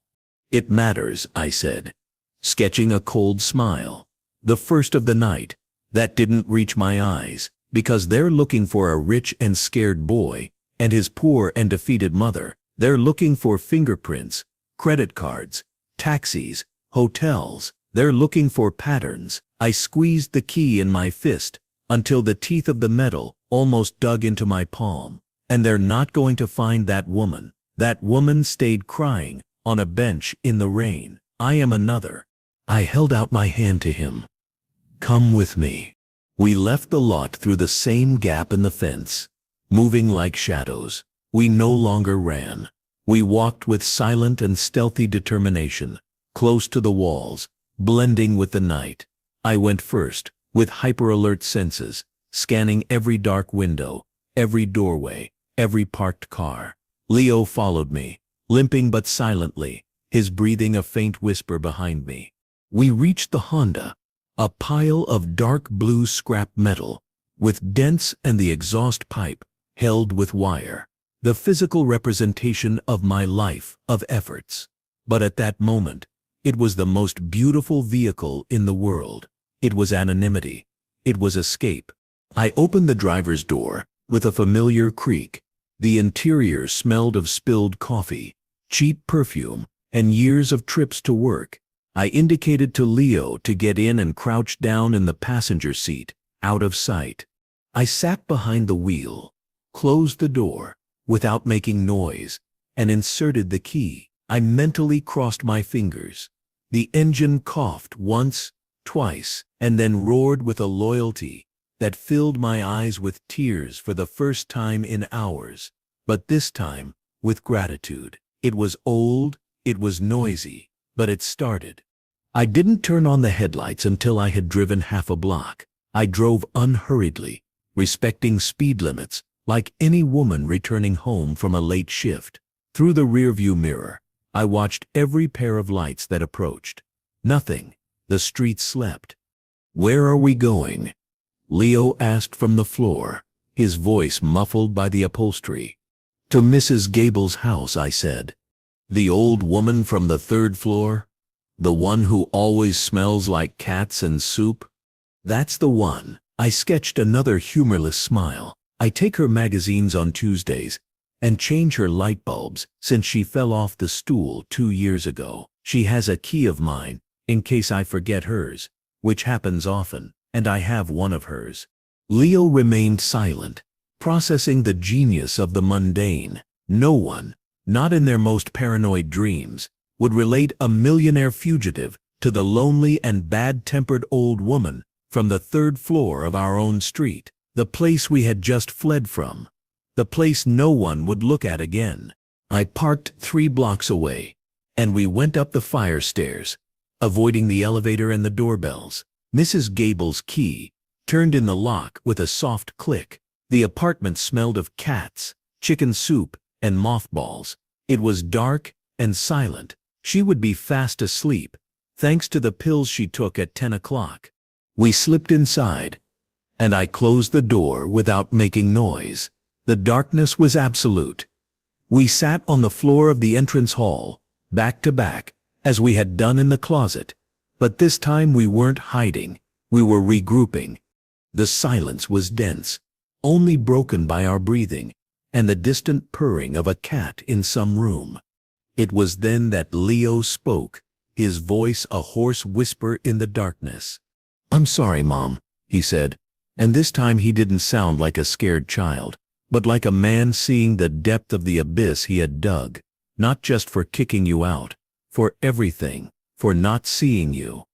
"It matters," I said, sketching a cold smile. "The first of the night. That didn't reach my eyes. Because they're looking for a rich and scared boy, and his poor and defeated mother. They're looking for fingerprints, credit cards, taxis, hotels. They're looking for patterns." I squeezed the key in my fist until the teeth of the metal almost dug into my palm. "And they're not going to find that woman. That woman stayed crying on a bench in the rain. I am another. I held out my hand to him. Come with me. We left the lot through the same gap in the fence, moving like shadows. We no longer ran. We walked with silent and stealthy determination, close to the walls, blending with the night. I went first, with hyper-alert senses, scanning every dark window, every doorway, every parked car. Leo followed me, limping but silently, his breathing a faint whisper behind me. We reached the Honda, a pile of dark blue scrap metal, with dents and the exhaust pipe held with wire. The physical representation of my life, of efforts. But at that moment, it was the most beautiful vehicle in the world. It was anonymity. It was escape. I opened the driver's door with a familiar creak. The interior smelled of spilled coffee, cheap perfume, and years of trips to work. I indicated to Leo to get in and crouched down in the passenger seat, out of sight. I sat behind the wheel, closed the door, without making noise, and inserted the key. I mentally crossed my fingers. The engine coughed once, twice, and then roared with a loyalty that filled my eyes with tears for the first time in hours, but this time with gratitude. It was old, it was noisy, but it started. I didn't turn on the headlights until I had driven half a block. I drove unhurriedly, respecting speed limits, like any woman returning home from a late shift. Through the rearview mirror, I watched every pair of lights that approached. Nothing. The street slept. Where are we going? Leo asked from the floor, his voice muffled by the upholstery. To Mrs. Gable's house, I said. The old woman from the third floor? The one who always smells like cats and soup? That's the one. I sketched another humorless smile. I take her magazines on Tuesdays and change her light bulbs since she fell off the stool 2 years ago. She has a key of mine in case I forget hers, which happens often, and I have one of hers. Leo remained silent, processing the genius of the mundane. No one, not in their most paranoid dreams, would relate a millionaire fugitive to the lonely and bad-tempered old woman from the third floor of our own street. The place we had just fled from. The place no one would look at again. I parked 3 blocks away, and we went up the fire stairs, avoiding the elevator and the doorbells. Mrs. Gable's key turned in the lock with a soft click. The apartment smelled of cats, chicken soup, and mothballs. It was dark and silent. She would be fast asleep, thanks to the pills she took at 10 o'clock. We slipped inside, and I closed the door without making noise. The darkness was absolute. We sat on the floor of the entrance hall, back to back, as we had done in the closet. But this time we weren't hiding, we were regrouping. The silence was dense, only broken by our breathing, and the distant purring of a cat in some room. It was then that Leo spoke, his voice a hoarse whisper in the darkness. "I'm sorry, Mom," he said. And this time he didn't sound like a scared child, but like a man seeing the depth of the abyss he had dug, not just for kicking you out, for everything, for not seeing you,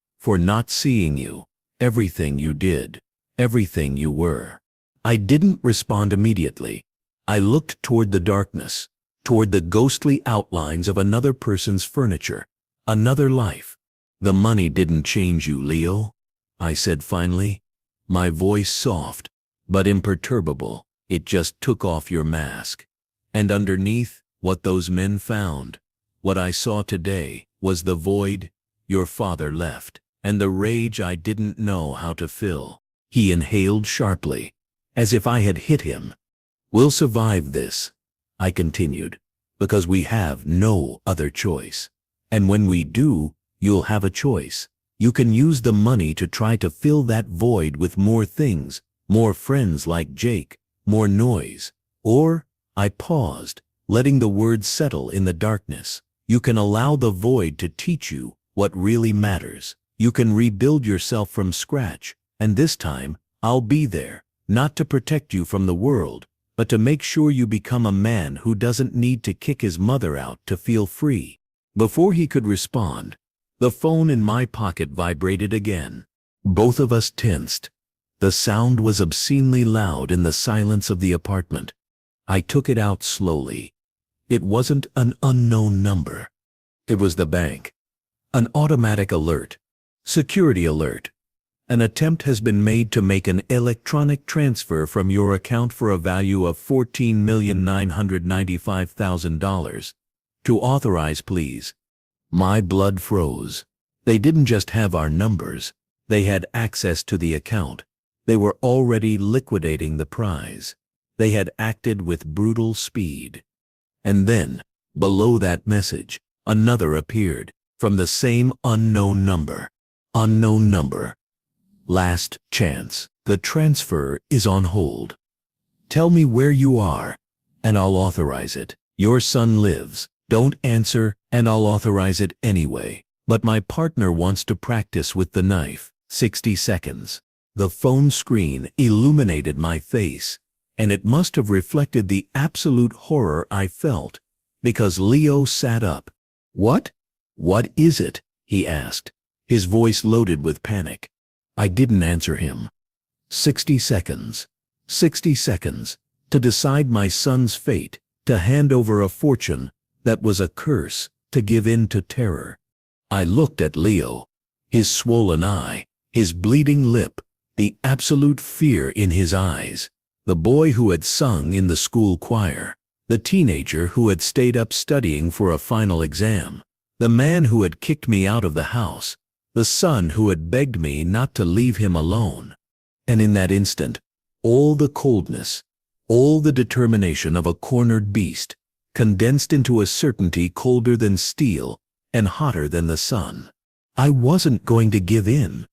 everything you did, everything you were. I didn't respond immediately. I looked toward the darkness, toward the ghostly outlines of another person's furniture, another life. "The money didn't change you, Leo," I said finally. My voice soft, but imperturbable. "It just took off your mask. And underneath, what those men found, what I saw today, was the void your father left, and the rage I didn't know how to fill." He inhaled sharply, as if I had hit him. "We'll survive this," I continued, "because we have no other choice. And when we do, you'll have a choice. You can use the money to try to fill that void with more things, more friends like Jake, more noise. Or," I paused, letting the words settle in the darkness, "you can allow the void to teach you what really matters. You can rebuild yourself from scratch, and this time, I'll be there, not to protect you from the world, but to make sure you become a man who doesn't need to kick his mother out to feel free. Before he could respond, the phone in my pocket vibrated again. Both of us tensed. The sound was obscenely loud in the silence of the apartment. I took it out slowly. It wasn't an unknown number. It was the bank. An automatic alert. Security alert. An attempt has been made to make an electronic transfer from your account for a value of $14,995,000. To authorize, please. My blood froze. They didn't just have our numbers. They had access to the account. They were already liquidating the prize. They had acted with brutal speed. And then, below that message, another appeared, from the same unknown number. Unknown number. Last chance. The transfer is on hold. Tell me where you are, and I'll authorize it. Your son lives. Don't answer, and I'll authorize it anyway. But my partner wants to practice with the knife. 60 seconds. The phone screen illuminated my face, and it must have reflected the absolute horror I felt, because Leo sat up. What? What is it? He asked, his voice loaded with panic. I didn't answer him. 60 seconds. 60 seconds. To decide my son's fate, to hand over a fortune that was a curse, to give in to terror. I looked at Leo, his swollen eye, his bleeding lip, the absolute fear in his eyes, the boy who had sung in the school choir, the teenager who had stayed up studying for a final exam, the man who had kicked me out of the house, the son who had begged me not to leave him alone. And in that instant, all the coldness, all the determination of a cornered beast, condensed into a certainty colder than steel and hotter than the sun. I wasn't going to give in.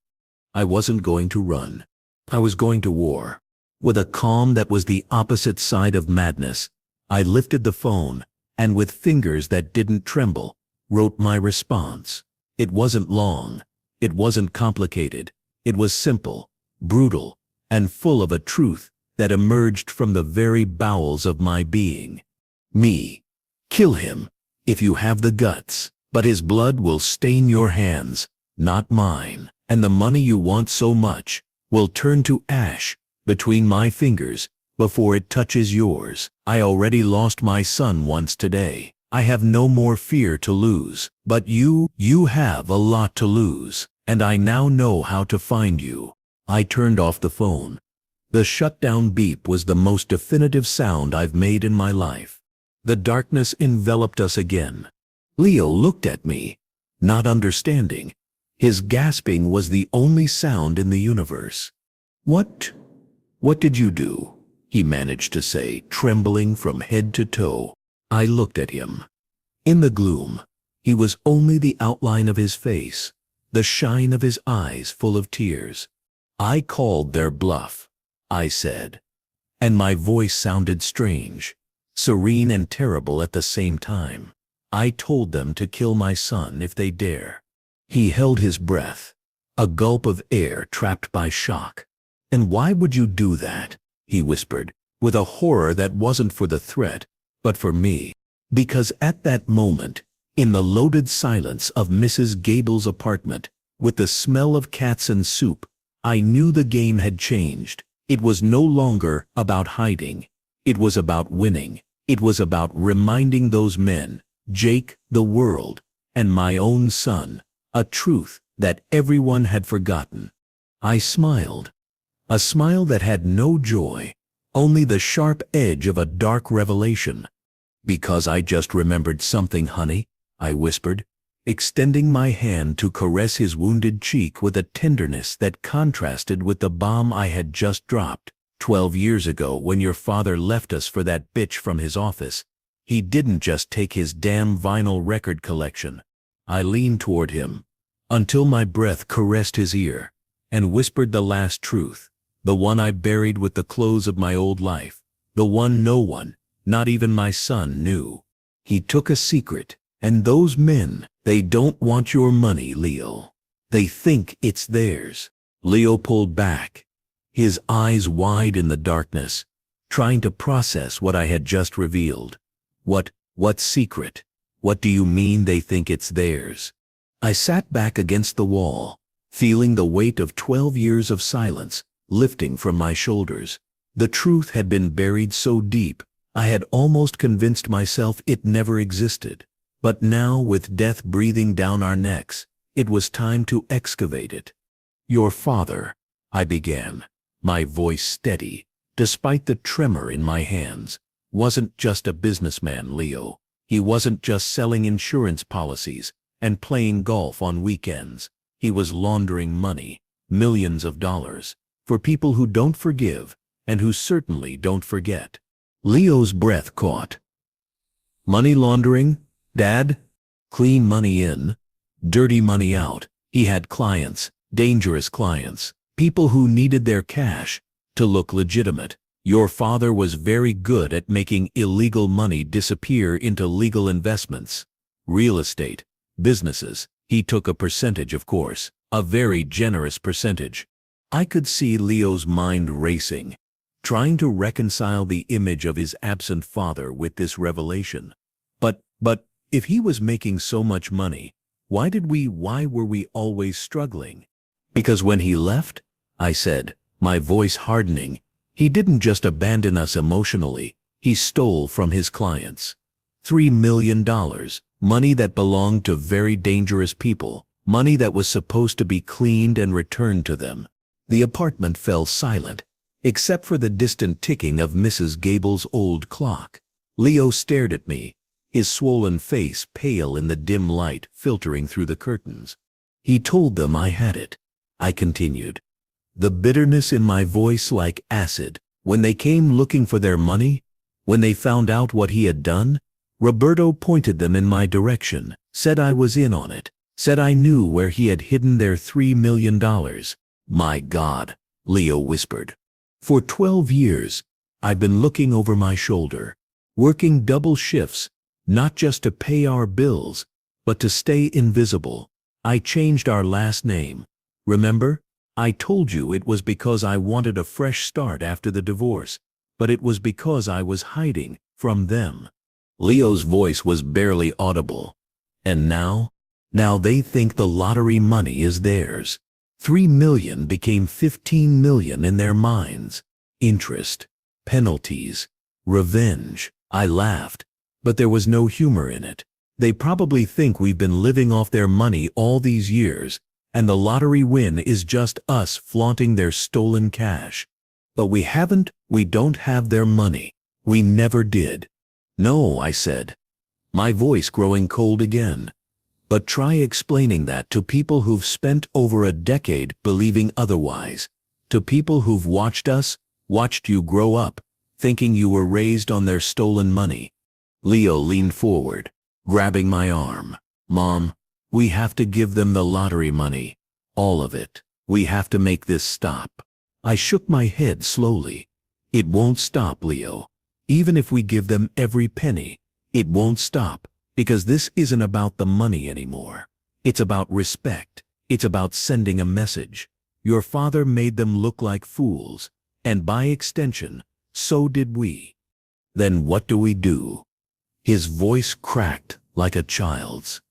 I wasn't going to run. I was going to war. With a calm that was the opposite side of madness, I lifted the phone and with fingers that didn't tremble, wrote my response. It wasn't long. It wasn't complicated. It was simple, brutal, and full of a truth that emerged from the very bowels of my being. Me. Kill him, if you have the guts, but his blood will stain your hands, not mine, and the money you want so much will turn to ash between my fingers before it touches yours. I already lost my son once today. I have no more fear to lose, but you have a lot to lose, and I now know how to find you. I turned off the phone. The shutdown beep was the most definitive sound I've made in my life. The darkness enveloped us again. Leo looked at me, not understanding. His gasping was the only sound in the universe. What did you do? He managed to say, trembling from head to toe. I looked at him. In the gloom, he was only the outline of his face, the shine of his eyes full of tears. I called their bluff, I said, and my voice sounded strange, serene and terrible at the same time. I told them to kill my son if they dare. He held his breath, a gulp of air trapped by shock. And why would you do that? He whispered, with a horror that wasn't for the threat, but for me. Because at that moment, in the loaded silence of Mrs. Gable's apartment, with the smell of cats and soup, I knew the game had changed. It was no longer about hiding. It was about winning. It was about reminding those men, Jake, the world, and my own son, a truth that everyone had forgotten. I smiled. A smile that had no joy, only the sharp edge of a dark revelation. Because I just remembered something, honey, I whispered, extending my hand to caress his wounded cheek with a tenderness that contrasted with the bomb I had just dropped. 12 years ago, when your father left us for that bitch from his office, he didn't just take his damn vinyl record collection. I leaned toward him, until my breath caressed his ear, and whispered the last truth, the one I buried with the clothes of my old life, the one no one, not even my son, knew. He took a secret, and those men, they don't want your money, Leo. They think it's theirs. Leo pulled back, his eyes wide in the darkness, trying to process what I had just revealed. What secret? What do you mean they think it's theirs? I sat back against the wall, feeling the weight of 12 years of silence lifting from my shoulders. The truth had been buried so deep, I had almost convinced myself it never existed. But now, with death breathing down our necks, it was time to excavate it. Your father, I began, my voice steady, despite the tremor in my hands, wasn't just a businessman, Leo. He wasn't just selling insurance policies and playing golf on weekends. He was laundering money, millions of dollars, for people who don't forgive and who certainly don't forget. Leo's breath caught. Money laundering, Dad? Clean money in, dirty money out. He had clients, dangerous clients, people who needed their cash to look legitimate. Your father was very good at making illegal money disappear into legal investments. Real estate, businesses. He took a percentage, of course, a very generous percentage. I could see Leo's mind racing, trying to reconcile the image of his absent father with this revelation. But if he was making so much money, why were we always struggling? Because when he left, I said, my voice hardening, he didn't just abandon us emotionally, he stole from his clients. $3 million, money that belonged to very dangerous people, money that was supposed to be cleaned and returned to them. The apartment fell silent, except for the distant ticking of Mrs. Gable's old clock. Leo stared at me, his swollen face pale in the dim light filtering through the curtains. He told them I had it, I continued, the bitterness in my voice like acid. When they came looking for their money, when they found out what he had done, Roberto pointed them in my direction, said I was in on it, said I knew where he had hidden their $3 million. My God, Leo whispered. For 12 years, I've been looking over my shoulder, working double shifts, not just to pay our bills, but to stay invisible. I changed our last name. Remember? I told you it was because I wanted a fresh start after the divorce, but it was because I was hiding from them. Leo's voice was barely audible. And now they think the lottery money is theirs. 3 million became 15 million in their minds. Interest, penalties, revenge. I laughed, but there was no humor in it. They probably think we've been living off their money all these years, and the lottery win is just us flaunting their stolen cash. But we haven't, we don't have their money. We never did. No, I said, my voice growing cold again. But try explaining that to people who've spent over a decade believing otherwise, to people who've watched you grow up, thinking you were raised on their stolen money. Leo leaned forward, grabbing my arm. Mom, we have to give them the lottery money. All of it. We have to make this stop. I shook my head slowly. It won't stop, Leo. Even if we give them every penny, it won't stop, because this isn't about the money anymore. It's about respect. It's about sending a message. Your father made them look like fools, and by extension, so did we. Then what do we do? His voice cracked like a child's.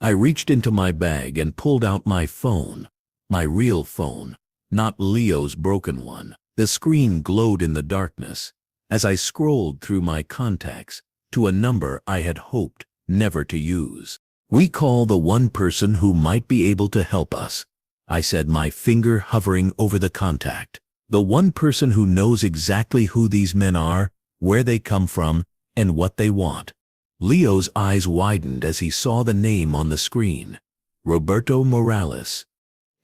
I reached into my bag and pulled out my phone, my real phone, not Leo's broken one. The screen glowed in the darkness as I scrolled through my contacts to a number I had hoped never to use. We call the one person who might be able to help us, I said, my finger hovering over the contact. The one person who knows exactly who these men are, where they come from, and what they want. Leo's eyes widened as he saw the name on the screen. Roberto Morales.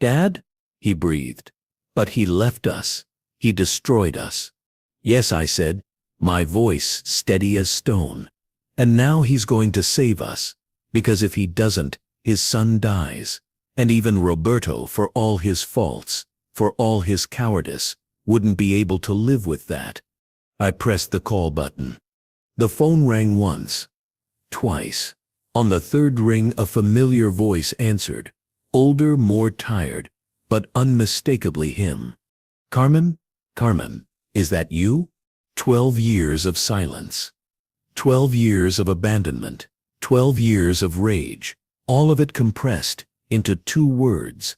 Dad? He breathed. But he left us. He destroyed us. Yes, I said, my voice steady as stone. And now he's going to save us, because if he doesn't, his son dies. And even Roberto, for all his faults, for all his cowardice, wouldn't be able to live with that. I pressed the call button. The phone rang once, twice. On the third ring, a familiar voice answered, older, more tired, but unmistakably him. Carmen? Carmen, is that you? 12 years of silence. 12 years of abandonment. 12 years of rage. All of it compressed into 2 words.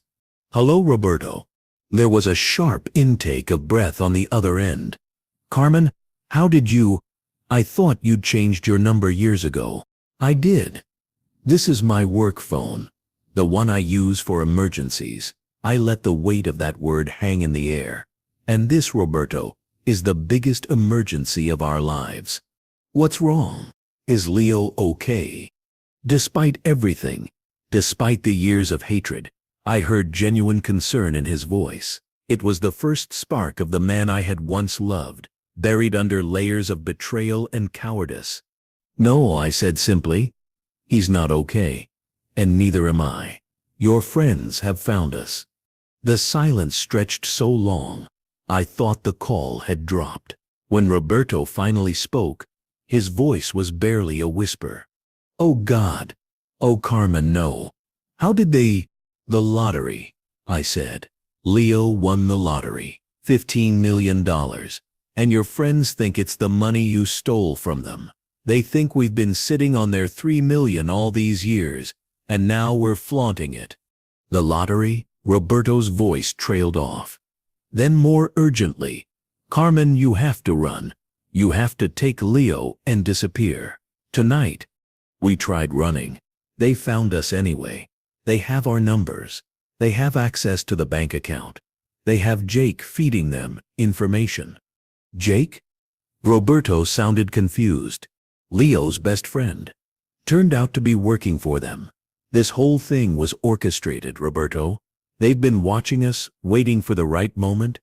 Hello, Roberto. There was a sharp intake of breath on the other end. Carmen, how did you? I thought you'd changed your number years ago. I did. This is my work phone, the one I use for emergencies. I let the weight of that word hang in the air. And this, Roberto, is the biggest emergency of our lives. What's wrong? Is Leo okay? Despite everything, despite the years of hatred, I heard genuine concern in his voice. It was the first spark of the man I had once loved, buried under layers of betrayal and cowardice. No, I said simply. He's not okay. And neither am I. Your friends have found us. The silence stretched so long, I thought the call had dropped. When Roberto finally spoke, his voice was barely a whisper. Oh God! Oh Carmen, no. How did they? The lottery, I said. Leo won the lottery. $15 million. And your friends think it's the money you stole from them. They think we've been sitting on their $3 million all these years, and now we're flaunting it. The lottery? Roberto's voice trailed off. Then more urgently, Carmen, you have to run. You have to take Leo and disappear. Tonight. We tried running. They found us anyway. They have our numbers. They have access to the bank account. They have Jake feeding them information. Jake? Roberto sounded confused. Leo's best friend. Turned out to be working for them. This whole thing was orchestrated, Roberto. They've been watching us, waiting for the right moment.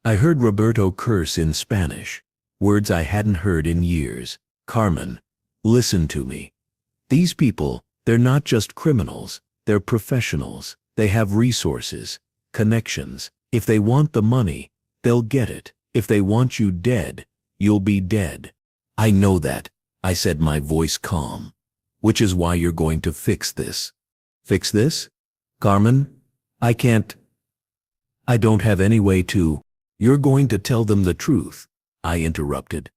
I heard Roberto curse in Spanish, words I hadn't heard in years. Carmen, listen to me. These people, they're not just criminals, they're professionals. They have resources, connections. If they want the money, they'll get it. If they want you dead, you'll be dead. I know that, I said, my voice calm. Which is why you're going to fix this. Fix this? Carmen? I can't. I don't have any way to. You're going to tell them the truth, I interrupted.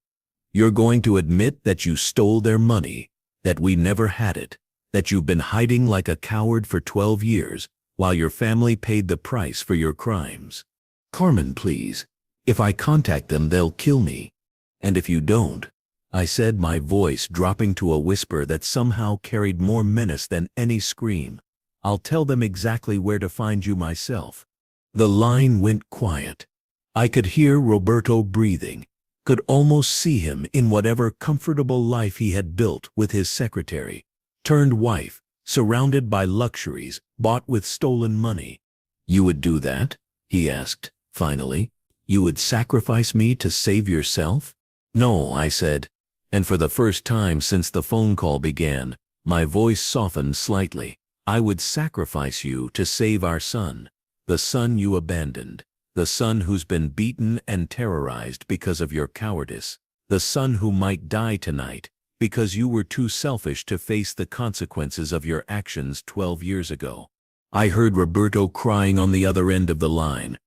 You're going to admit that you stole their money, that we never had it, that you've been hiding like a coward for 12 years, while your family paid the price for your crimes. Carmen, please. If I contact them, they'll kill me. And if you don't, I said, my voice dropping to a whisper that somehow carried more menace than any scream, I'll tell them exactly where to find you myself. The line went quiet. I could hear Roberto breathing, could almost see him in whatever comfortable life he had built with his secretary, turned wife, surrounded by luxuries, bought with stolen money. You would do that? He asked, finally. You would sacrifice me to save yourself? No, I said. And for the first time since the phone call began, my voice softened slightly. I would sacrifice you to save our son, the son you abandoned, the son who's been beaten and terrorized because of your cowardice, the son who might die tonight because you were too selfish to face the consequences of your actions 12 years ago. I heard Roberto crying on the other end of the line.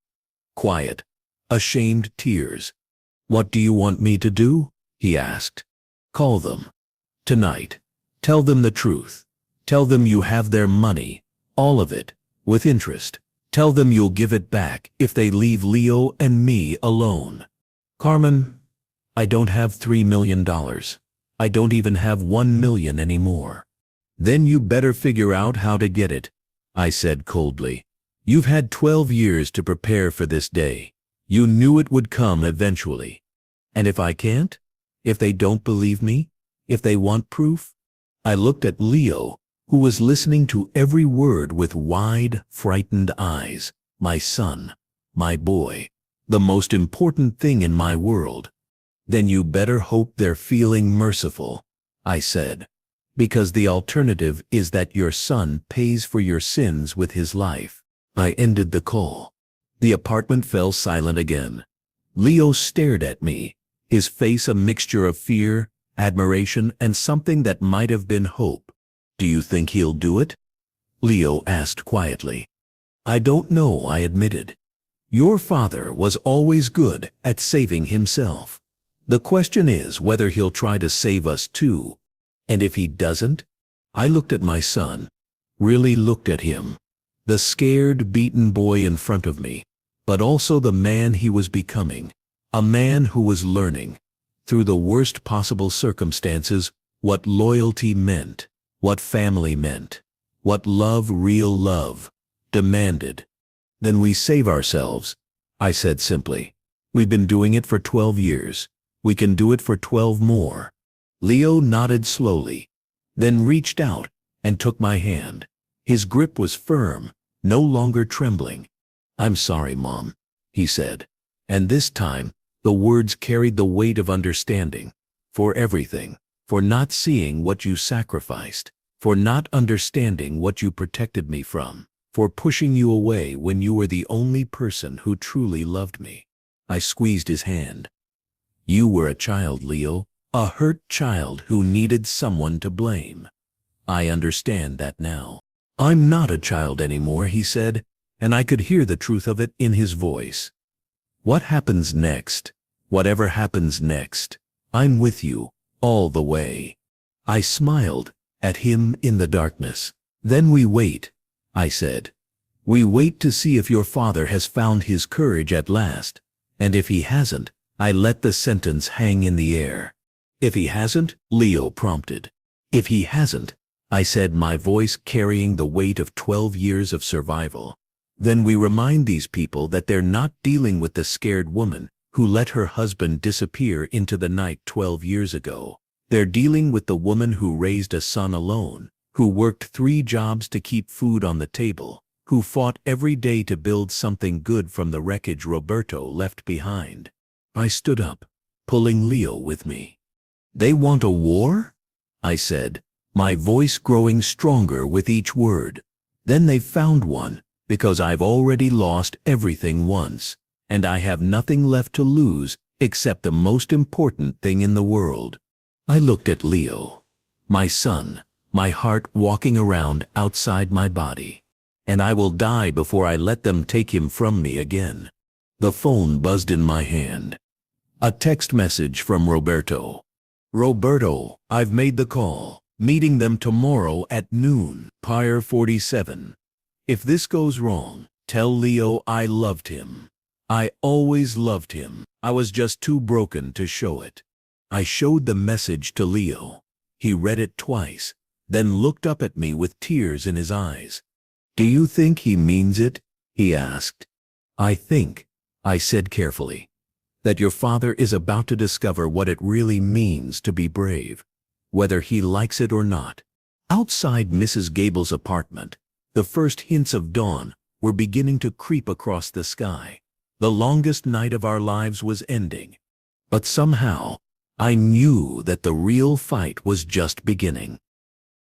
Quiet, ashamed tears. What do you want me to do? He asked. Call them. Tonight. Tell them the truth. Tell them you have their money, all of it, with interest. Tell them you'll give it back if they leave Leo and me alone. Carmen, I don't have $3 million. I don't even have $1 million anymore. Then you better figure out how to get it, I said coldly. You've had 12 years to prepare for this day. You knew it would come eventually. And if I can't? If they don't believe me? If they want proof? I looked at Leo, who was listening to every word with wide, frightened eyes. My son, my boy, the most important thing in my world. Then you better hope they're feeling merciful, I said, because the alternative is that your son pays for your sins with his life. I ended the call. The apartment fell silent again. Leo stared at me, his face a mixture of fear, admiration, and something that might have been hope. Do you think he'll do it? Leo asked quietly. I don't know, I admitted. Your father was always good at saving himself. The question is whether he'll try to save us too. And if he doesn't? I looked at my son, really looked at him, the scared, beaten boy in front of me, but also the man he was becoming, a man who was learning, through the worst possible circumstances, what loyalty meant, what family meant, what love, real love, demanded. Then we save ourselves, I said simply. We've been doing it for 12 years. We can do it for 12 more. Leo nodded slowly, then reached out and took my hand. His grip was firm, no longer trembling. "I'm sorry, Mom," he said. And this time, the words carried the weight of understanding. For everything. For not seeing what you sacrificed. For not understanding what you protected me from. For pushing you away when you were the only person who truly loved me. I squeezed his hand. "You were a child, Leo. A hurt child who needed someone to blame. I understand that now." "I'm not a child anymore," he said, and I could hear the truth of it in his voice. "What happens next? Whatever happens next, I'm with you, all the way." I smiled at him in the darkness. "Then we wait," I said. "We wait to see if your father has found his courage at last, and if he hasn't, I let the sentence hang in the air." "If he hasn't?" Leo prompted. "If he hasn't," I said, my voice carrying the weight of 12 years of survival. "Then we remind these people that they're not dealing with the scared woman who let her husband disappear into the night 12 years ago. They're dealing with the woman who raised a son alone, who worked 3 jobs to keep food on the table, who fought every day to build something good from the wreckage Roberto left behind." I stood up, pulling Leo with me. "They want a war?" I said, my voice growing stronger with each word. "Then they've found one, because I've already lost everything once, and I have nothing left to lose except the most important thing in the world." I looked at Leo, my son, my heart walking around outside my body. "And I will die before I let them take him from me again." The phone buzzed in my hand. A text message from Roberto. "Roberto, I've made the call. Meeting them tomorrow at noon, Pier 47. If this goes wrong, tell Leo I loved him. I always loved him. I was just too broken to show it." I showed the message to Leo. He read it twice, then looked up at me with tears in his eyes. "Do you think he means it?" he asked. "I think," I said carefully, "that your father is about to discover what it really means to be brave, whether he likes it or not." Outside Mrs. Gable's apartment, the first hints of dawn were beginning to creep across the sky. The longest night of our lives was ending. But somehow, I knew that the real fight was just beginning.